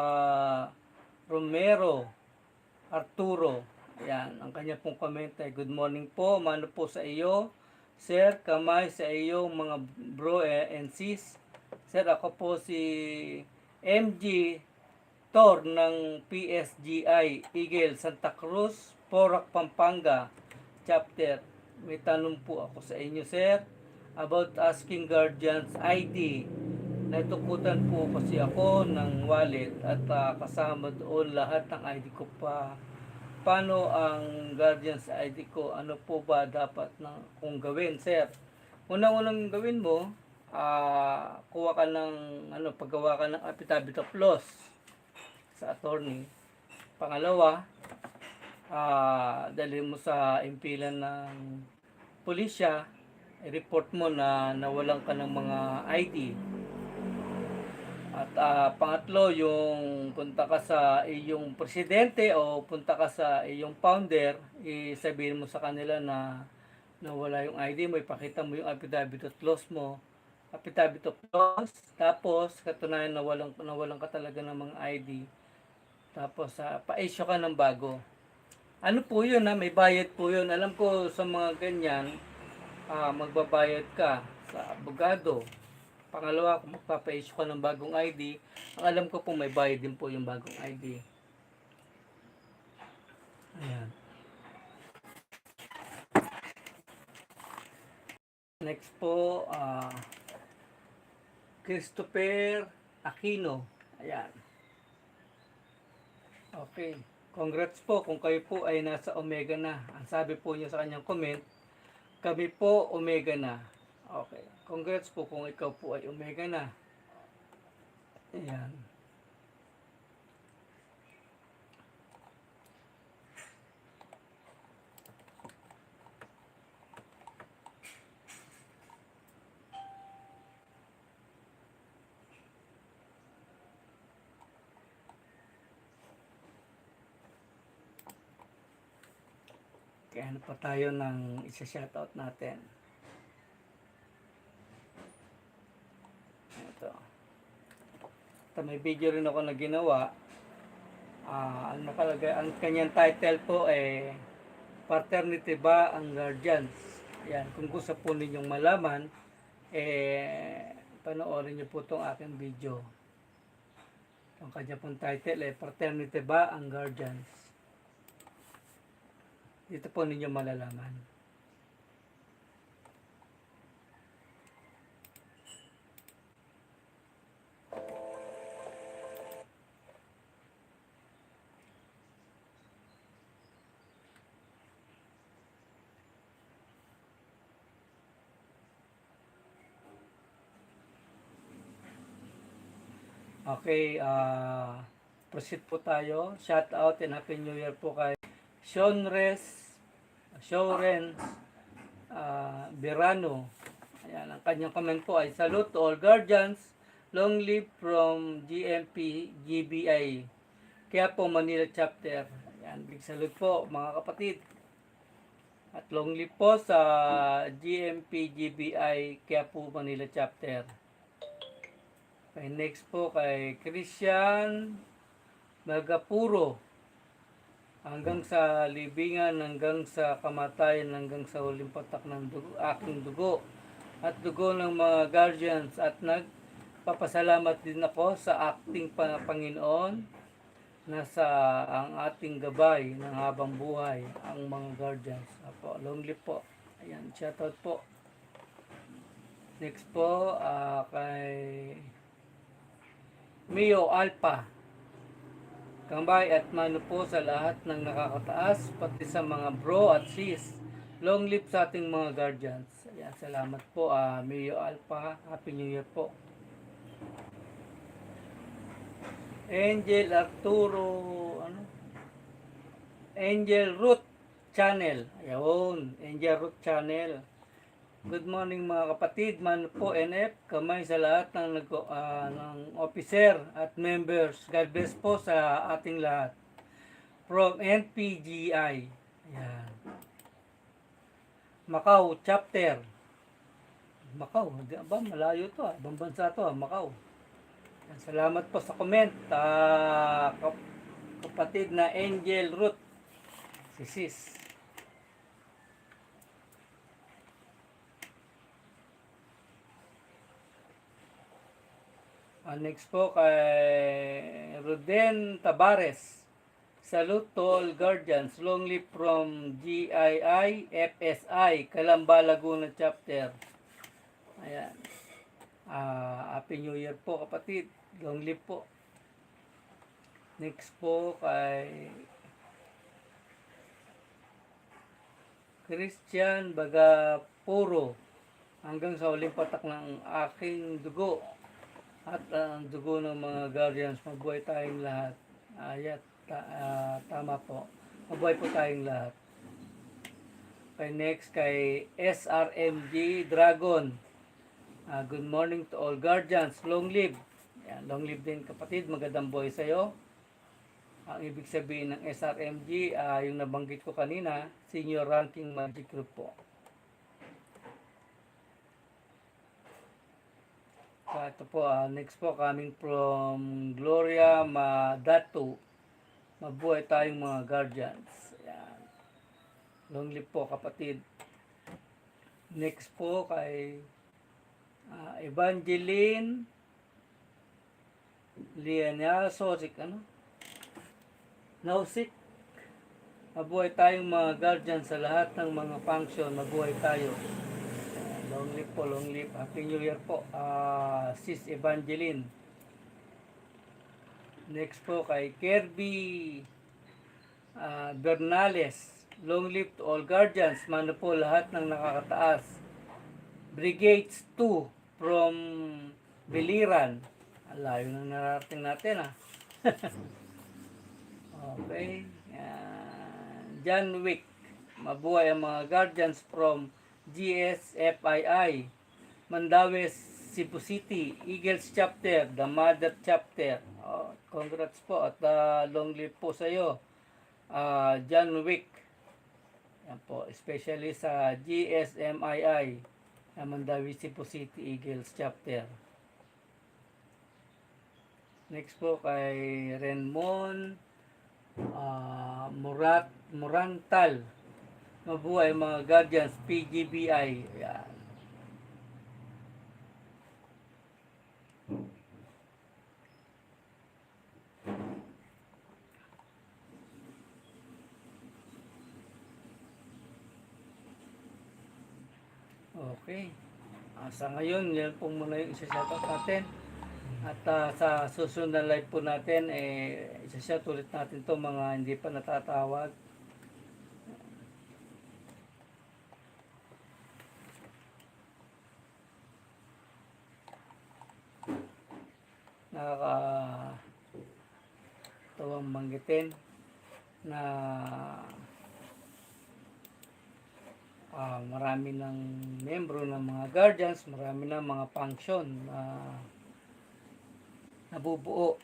Speaker 1: Romero Arturo. Ayan, ang kanya pong comment ay, good morning po, mano po sa iyo. Sir, kamay sa iyo mga bro and sis. Sir, ako po si MG Tor ng PSGI Eagle Santa Cruz, Porac, Pampanga chapter. May tanong po ako sa inyo, sir, about asking guardians ID. Natukutan po kasi ako ng wallet at kasama doon lahat ng ID ko pa. Paano ang guardians ID ko? Ano po ba dapat na kung gawin, sir? Unang-unang gawin mo, kuha ka ng paggawa ka ng affidavit of loss sa attorney. Pangalawa, dalhin mo sa impilan ng pulisya, i-report mo na nawalan ka ng mga ID. At pangatlo, yung punta ka sa iyong presidente o punta ka sa iyong founder, isabihin mo sa kanila na nawala yung ID mo, ipakita mo yung affidavit of loss mo. Affidavit of loss, tapos katunayan nawalan ka talaga ng mga ID. Tapos pa-issue ka ng bago. Ano po yun may bayad po yun. Alam ko sa mga ganyan, magbabayad ka sa abogado. Pangalawa, kung magpapa-issue ka ng bagong ID, ang alam ko po may bayad din po yung bagong ID. Ayan. Next po, Christopher Aquino. Ayan. Okay. Congrats po kung kayo po ay nasa Omega na. Ang sabi po niya sa kanyang comment, kami po Omega na. Okay. Congrats po kung ikaw po ay Omega na. Ayan. Kaya ano pa tayo ng isa-shoutout natin. Ito, may video rin ako na ginawa. Ang nakalagay, ang kanyang title po ay Paternity ba ang Guardians? Yan, kung gusto po ninyong malaman, panoorin niyo po itong aking video. Ang kanya pong title ay Paternity ba ang Guardians? Dito po ninyo malalaman. Okay, proceed po tayo. Shout out and Happy New Year po kay Showren Birano. Ayan, ang kanyang comment po ay, salute to all guardians, long live from GMP GBI. Kaya po Manila chapter. Ayan, big salute po mga kapatid. At long live po sa GMP GBI kaya po Manila chapter. Okay, next po kay Christian Magapuro. Hanggang sa libingan, hanggang sa kamatayan, hanggang sa huling patak ng dugo, aking dugo at dugo ng mga guardians. At nagpapasalamat din ako sa acting Panginoon nasa ang ating gabay ng habang buhay ang mga guardians. Apo, long live po. Ayan, shoutout po. Next po, kay Mio Alpha. Kambay at mano po sa lahat ng nakakataas, pati sa mga bro at sis. Long live sa ating mga guardians. Ayan, salamat po, Mio Alpha. Happy New Year po. Angel Arturo, Angel Root Channel. Ayun, Angel Root Channel. Good morning mga kapatid, man po NF, kamay sa lahat ng officer at members. God bless po sa ating lahat. From NPGI. Ayan. Macau chapter. Macau, ba malayo to, ibang bansa to, Macau. Salamat po sa comment, kapatid na Angel Root, si Sis. Next po kay Ruden Tabares. Salute to all guardians. Long live from GII FSI, Calamba, Laguna chapter. Ayan. Happy New Year po kapatid. Long live po. Next po kay Christian Bagapuro. Hanggang sa uling patak ng aking dugo at ang dugo ng mga guardians, mabuhay tayong lahat. Tama po. Mabuhay po tayong lahat. Okay, next kay SRMG Dragon. Good morning to all guardians. Long live. Yan, long live din kapatid. Magandang buhay sa'yo. Ang ibig sabihin ng SRMG, yung nabanggit ko kanina, Senior Ranking Magic Group po. Ito po, next po, coming from Gloria Madatu. Mabuhay tayong mga guardians. Yan. Long live po kapatid. Next po kay Evangeline Liana Sosik, Nausik. Mabuhay tayong mga guardian sa lahat ng mga function. Mabuhay tayo. Long live po, long live. Happy New Year po, Sis Evangeline. Next po kay Kirby Bernales. Long live to all guardians. Mano po lahat ng nakakataas. Brigades 2 from Biliran. Layo na narating natin Okay. John Wick. Mabuhay ang mga guardians from GSFII. Mandawi, Cebu City. Eagles chapter. The Mother chapter. Congrats po at long live po sa iyo. John Wick. Yan po. Especially sa GSMII. Mandawi, Cebu City Eagles chapter. Next po kay Renmon Murantal. Mabuhay mga guardians, PGBI. Yan. Okay. Sa ngayon, yan po muna yung isa-shoutout natin. At sa susunod na live po natin, isa-shout ulit natin to mga hindi pa natatawag. Nakakatawang banggitin na marami ng membro ng mga guardians, marami ng mga function na nabubuo.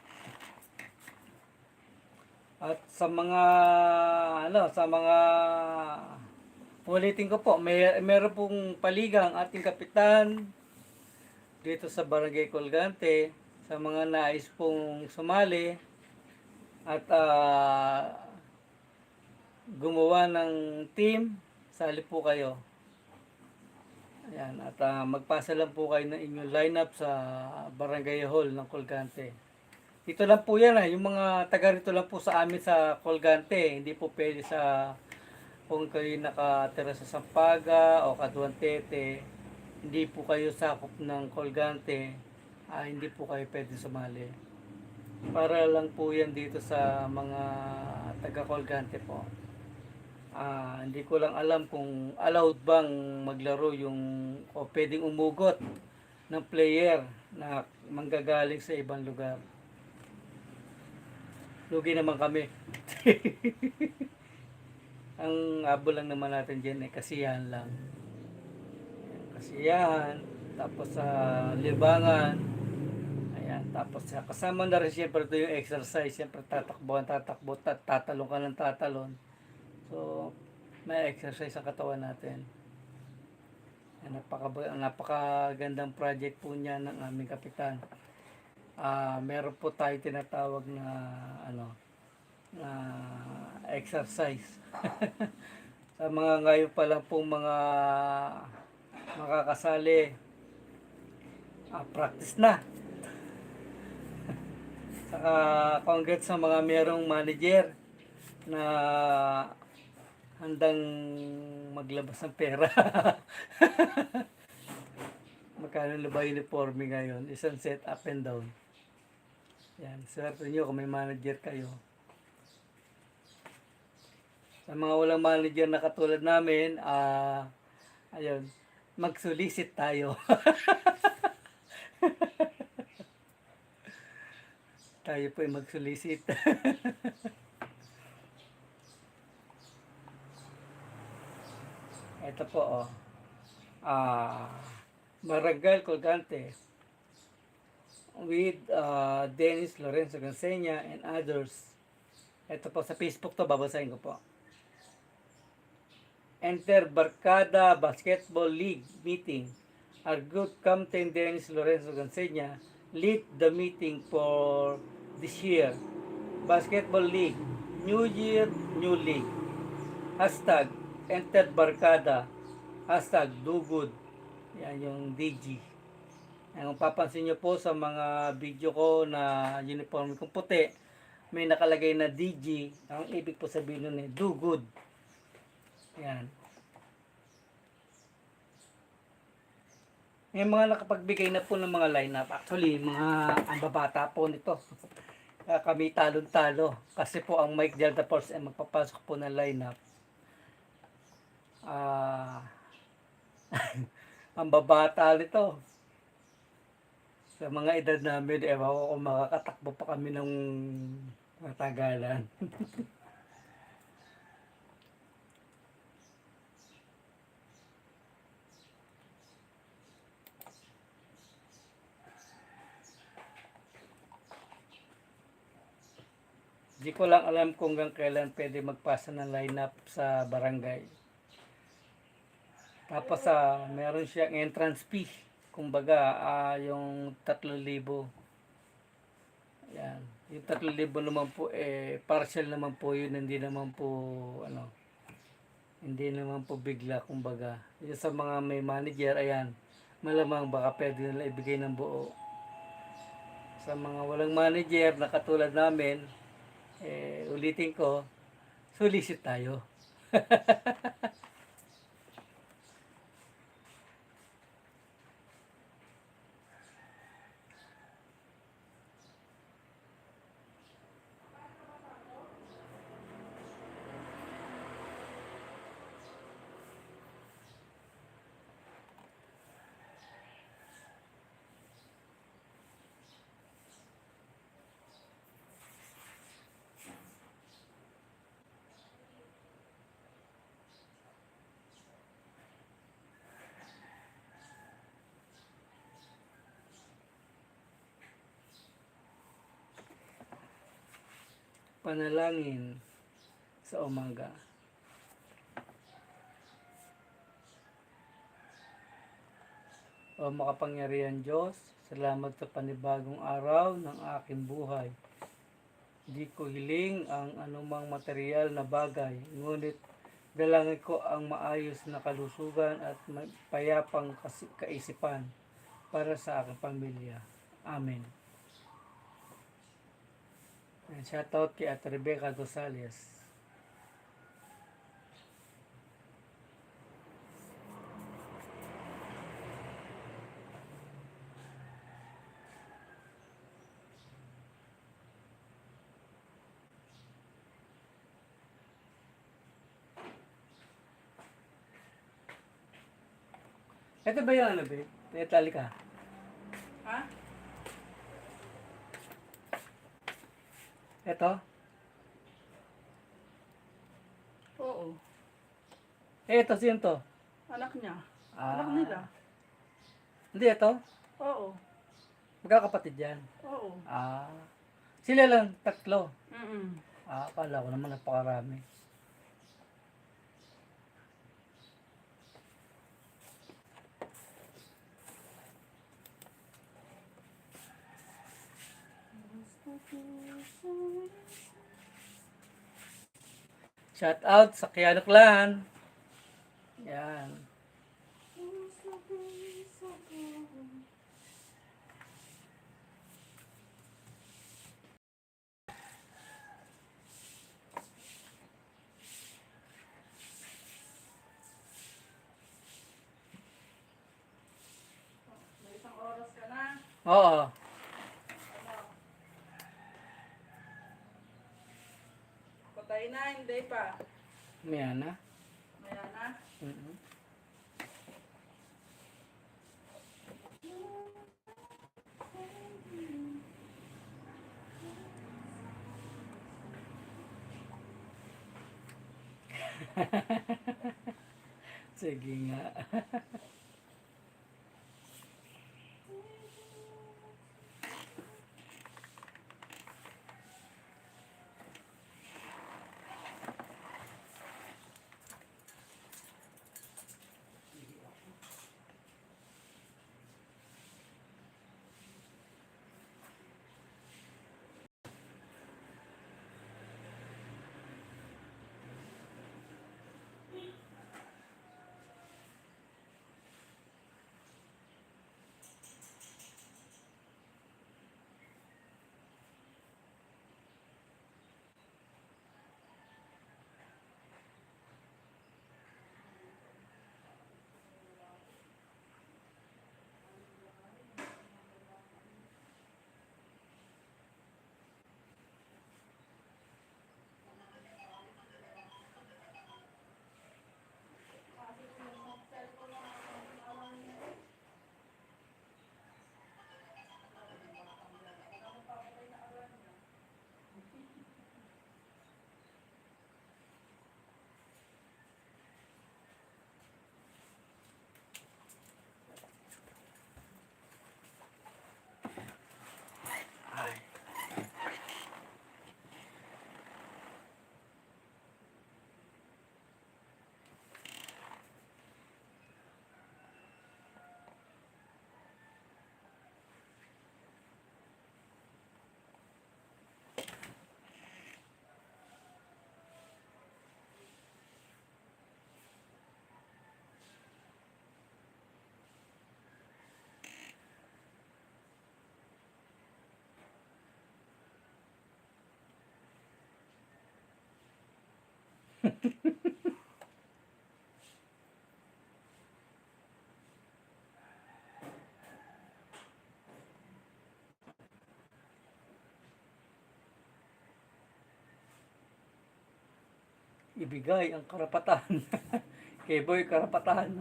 Speaker 1: At sa mga ulitin ko po, meron pong paligang ating kapitan dito sa Barangay Colgante sa mga nais pong sumali at gumawa ng team, sali po kayo. Ayan, at magpasa lang po kayo ng inyong lineup sa Barangay Hall ng Colgante. Dito lang po yan yung mga taga rito lang po sa amin sa Colgante. Hindi po pwede sa kung kayo nakatira sa Sampaga o Caduantete, hindi po kayo sakop ng Colgante, hindi po kayo pwede sumali. Para lang po yan dito sa mga taga Colgante po. Hindi ko lang alam kung allowed bang maglaro yung o pwedeng umugot ng player na manggagaling sa ibang lugar. Lugi naman kami. Ang abo lang naman natin dyan kasiyahan lang. Kasiyahan, tapos sa libangan, ayan, tapos kasama na rin siyempre ito yung exercise, siyempre tatakbo, tatalon ka ng tatalon. So, may exercise ang katawan natin. Ayan, napakagandang project po niya ng aming kapitan. Meron po tayo tinatawag na na exercise. Sa mga ngayon pa lang pong mga makakasali, practice na. Saka congrats sa mga merong manager na handang maglabas ng pera. Magkano na ba uniforme ngayon? Isang set up and down. Yan, swerte nyo kung may manager kayo. Sa mga walang manager na katulad namin, ayun, magsulisit tayo. Tayo po ay magsulisit. Ito po, Barangay Colgante with Dennis Lorenzo Gansenia and others. Ito po sa Facebook to, babasahin ko po. Enter Barkada Basketball League meeting. Our good captain Dennis Lorenzo Gansenia lead the meeting for this year. Basketball League, New Year, New League. Hashtag Enter Barkada. Hashtag Do Good. Yan yung DG. Kung papansin nyo po sa mga video ko na uniform kong puti, may nakalagay na DG. Ang ibig po sabihin nun do good. Yan. May mga nakapagbigay na po ng mga lineup. Actually, ang babata po nito. Kami talon-talo. Kasi po ang Mike Delta Force ay magpapasok po ng lineup. Ang babata nito. Sa mga edad namin, ewan ko kung makakatakbo pa kami ng matagalan. Di ko lang alam kung hanggang kailan pwede magpasa ng lineup sa barangay. Tapos meron siyang entrance fee. Kumbaga, yung 3,000. Yan. Yung 3,000 naman po, partial naman po yun. Hindi naman po bigla, kumbaga. Yung sa mga may manager, ayan, malamang baka pwede nila ibigay ng buo. Sa mga walang manager na katulad namin, ulitin ko, solicit tayo. Panalangin sa umaga. O makapangyarihan Diyos, salamat sa panibagong araw ng aking buhay. Di ko hiling ang anumang material na bagay, ngunit dalangin ko ang maayos na kalusugan at payapang kaisipan para sa aking pamilya. Amen. And shoutout kay Ate Rebecca Gonzalez. Ito ba yung ano, babe? Metallica.
Speaker 2: Ha?
Speaker 1: Ito?
Speaker 2: Oo.
Speaker 1: Ito, sino to?
Speaker 2: Anak niya.
Speaker 1: Ah.
Speaker 2: Anak nila.
Speaker 1: Hindi, ito?
Speaker 2: Oo.
Speaker 1: Magkakapatid yan.
Speaker 2: Oo.
Speaker 1: Ah. Sila lang, tatlo.
Speaker 2: Mm.
Speaker 1: Ah, akala ko naman napakarami. Shout out sa Kiano Clan. Yan.
Speaker 2: May isang oras ka na.
Speaker 1: Oo.
Speaker 2: Patay na, hindi pa.
Speaker 1: Maya na.
Speaker 2: Maya na.
Speaker 1: Mm-mm. Sige nga. Ibigay ang karapatan. Kay Boy karapatan.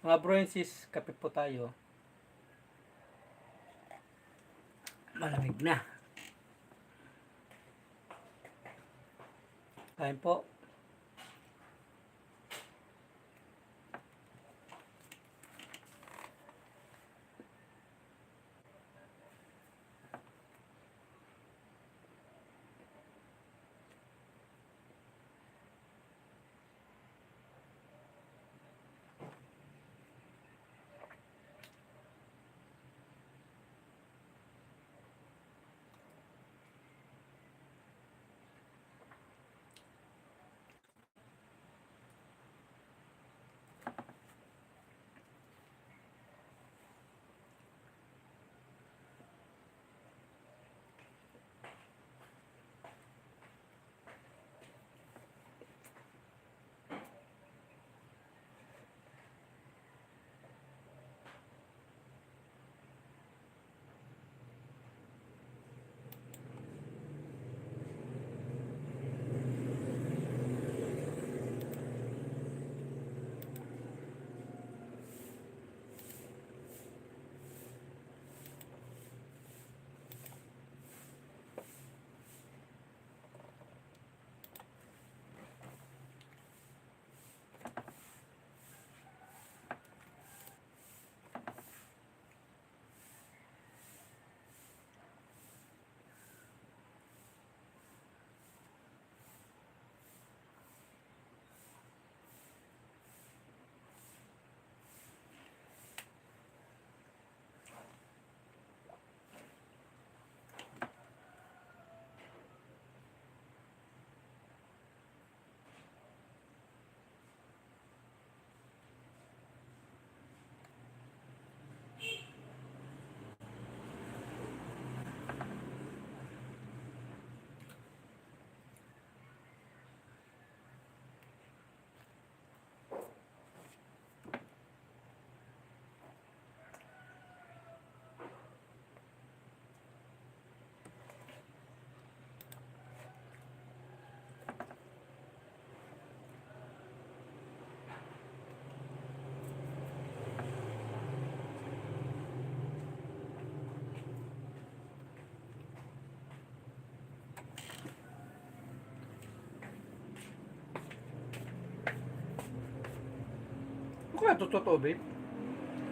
Speaker 1: Mga bro and sis, kape po tayo. Malamig na. Kain po. Kaya totoo, babe.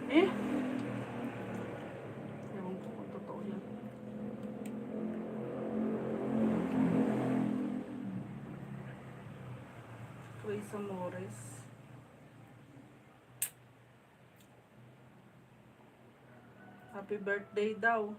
Speaker 2: Eh? Ewan ko kung totoo yan. Chris Amores. Happy birthday daw.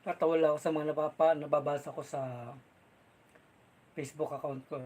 Speaker 1: Natawa lang ako sa mga nababasa ko sa Facebook account ko.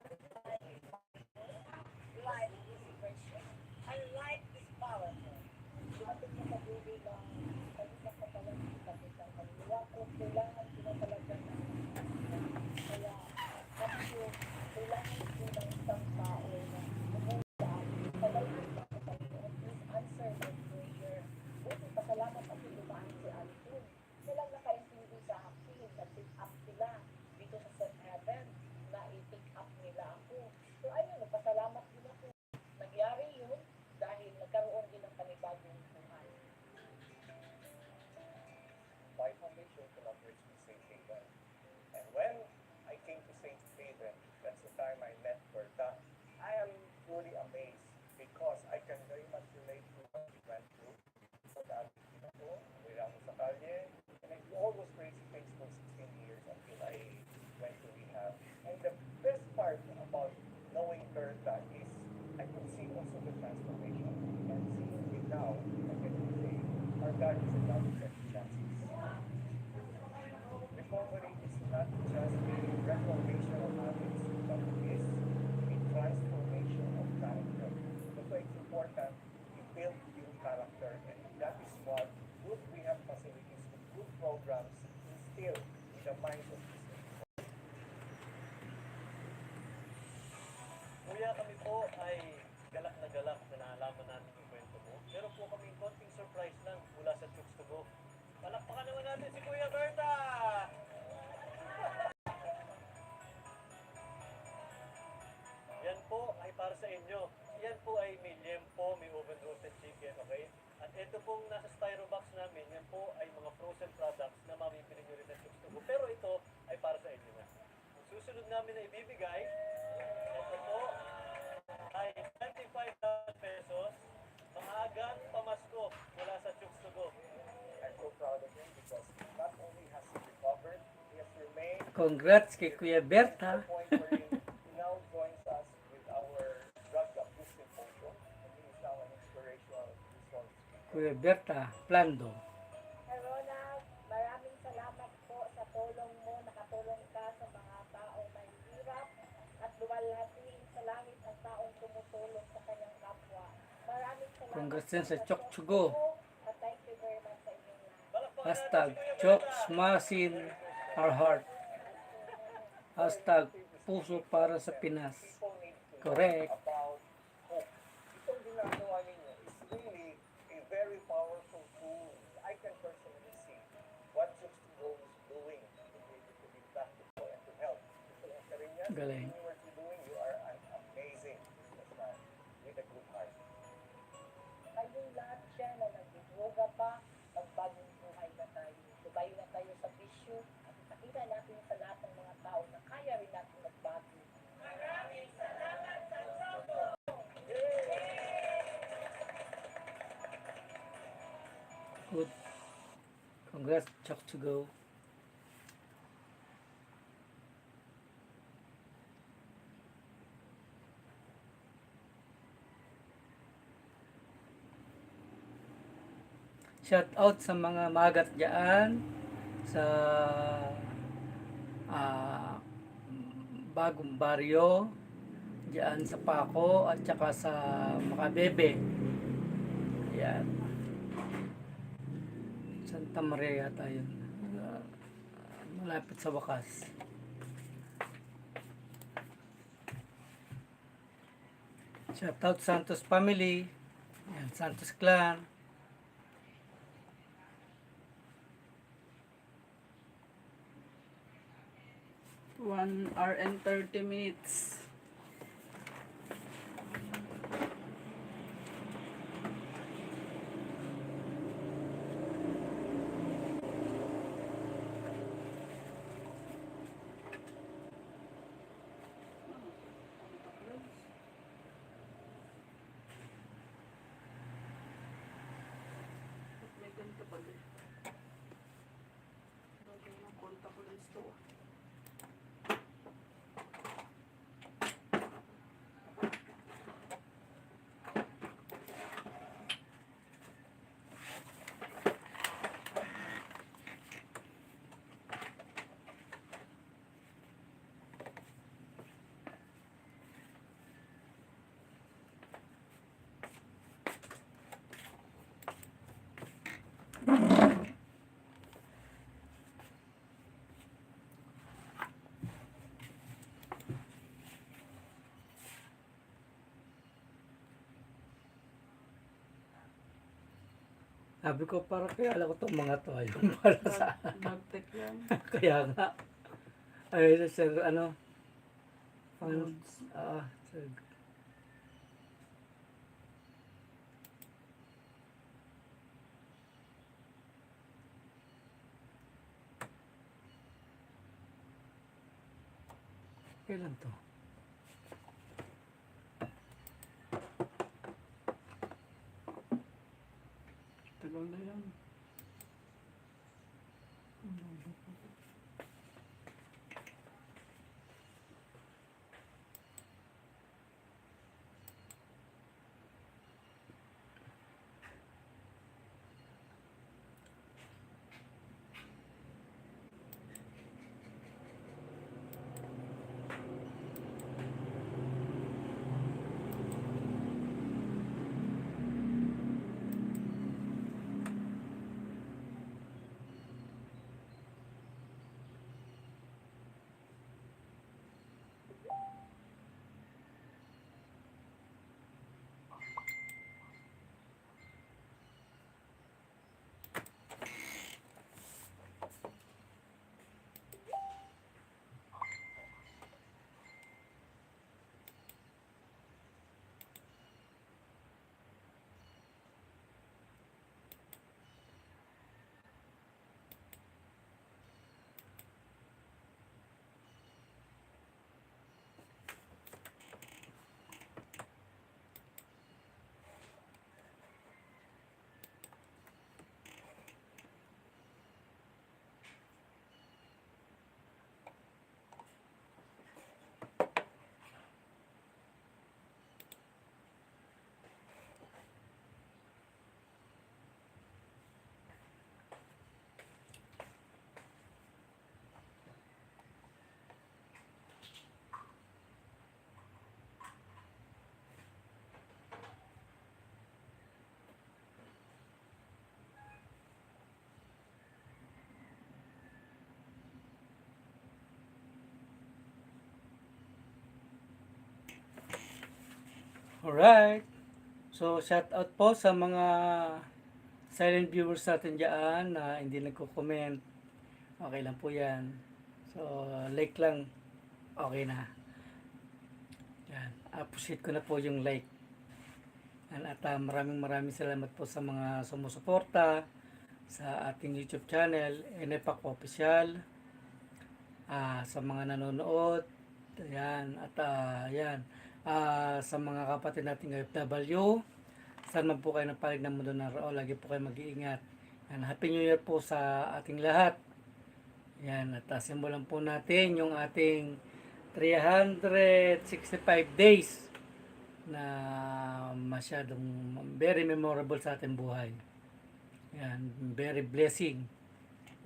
Speaker 4: Life is precious. And life is powerful. Dumating mo sa dulo ng kanyang katawan kita kita kanilang kung kailangan sila talaga ng kaya ako kailangan ko ng isang tao na pumunta talagang sa Panginoon please answer my prayer. Buti pasalamat ako dumaan si Alvin. Silang nakaintindi sa akin, nag-pick up sila dito sa St. Heaven na i-pick up nila ako. So ayun, nagpasalamat din ako. Nagyari yun dahil nagkaroon din ng panibagong buhay.
Speaker 5: My foundation collaborates with St. Haven. And when I came to St. Haven, that's the time I met Berta, I am truly amazed because I can very much relate to what we went through. So that, without sa kalye, and I almost crazy things for 16 years until I went to rehab. And the best part about knowing Berta is I could see also the transformation. And seeing it now, I can say, our God is a God of second chances. Recovery is not just a reformation of habits, but it is a transformation of character. That's why it's important to build your character, and that is what good rehab facilities with good programs instill in the minds of these people.
Speaker 6: Kuya, kami po ay galak na nalaman natin yung kwento mo. Pero po kami konting surprise lang mula sa Chooks to Go. Palakpakan naman natin si Kuya Berta! Yan po ay para sa inyo. Yan po ay may liempo, may oven roasted chicken, okay? At ito pong nasa styro box namin, yan po ay mga frozen products na mamipili nyo rin sa Chooks to Go. Pero ito ay para sa inyo na. Ang susunod namin na ibibigay, ito po ay 25,000 pesos, maagang pamasko mula sa Chooks to Go.
Speaker 5: I'm so proud of him because not only has he recovered, he has remained
Speaker 1: Congrats kay Kuya
Speaker 5: to
Speaker 1: Berta.
Speaker 5: the point wherein he now joins us with our drug abuse symposium, and he is now an inspirational resource.
Speaker 1: Kuya Berta Plando.
Speaker 4: Ronald, maraming salamat po sa tulong mo. Nakatulong ka sa mga taong may hirap at luwalhatiin sa langit ang taong tumutulong sa kanyang kapwa. Maraming salamat
Speaker 1: Congrats
Speaker 4: po
Speaker 1: din sa
Speaker 4: sa
Speaker 1: Chok
Speaker 4: Chok
Speaker 1: Chugo.
Speaker 4: at thank you very much sa inyong lahat.
Speaker 6: Palakpakan
Speaker 1: Hashtag
Speaker 6: natin si Kuya
Speaker 1: Chokes
Speaker 6: Berta!
Speaker 1: Masin Our Heart. Hashtag Puso para sa Pinas.
Speaker 5: People need to
Speaker 1: Correct.
Speaker 5: know about hope. Itong ginagawa ninyo is really a very powerful tool. I can personally see what Chooks to Go is doing to be able to give back to people and to help people in Caribbean.
Speaker 1: Galing.
Speaker 5: What you're doing, you are an amazing businessman with a good heart.
Speaker 4: Kayong lahat dyan na nagdidroga pa, magbagong buhay na tayo. Tumayo na tayo sa bisyo at ipakita natin sa lahat ng mga tao na kaya rin natin magbago.
Speaker 1: Good. Congrats Chok to Go. Shout out sa mga magat dyan sa bagong baryo dyan sa Paco at saka sa Makabebe. Yan. Santa Maria tayo. Malapit sa wakas. Shout out Santos family. Yan, Santos clan.
Speaker 2: 1 hour and 30 minutes. May ganito pa din. Lagay ng contact lens to.
Speaker 1: Sabi ko, parang kaya alam ko itong mga to. Yung para sa,
Speaker 2: Bagtek yan.
Speaker 1: kaya nga. Ay, sir, ano, pang,
Speaker 2: Loads.
Speaker 1: sir, kailan to?
Speaker 2: Tagal na yan.
Speaker 1: Alright. So, shout out po sa mga silent viewers natin dyan na hindi nagko-comment. Okay lang po yan. So, like lang. Okay na. Yan. Appreciate ko na po yung like. Yan. At maraming salamat po sa mga sumusuporta sa ating YouTube channel, NFAC Official. Sa mga nanonood. Ayan. At yan. Sa mga kapatid nating OFW, saan man po kayo ng palig ng mundo na rao, lagi po kayo mag-iingat. Yan, Happy New Year po sa ating lahat. Yan, at simulan po natin yung ating 365 days na masyadong very memorable sa ating buhay. Yan, very blessing.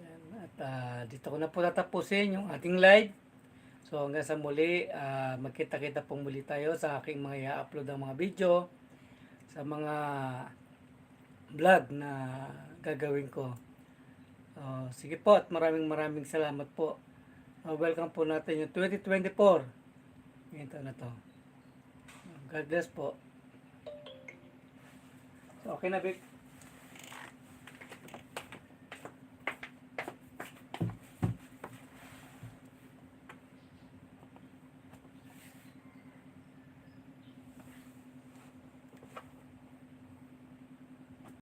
Speaker 1: Yan, at dito ko na po tatapusin yung ating live. So hanggang sa muli, magkita-kita pong muli tayo sa aking mga i-upload ng mga video, sa mga vlog na gagawin ko. Sige po at maraming salamat po. Welcome po natin yung 2024. Ito na to. God bless po. So, okay na, Vic.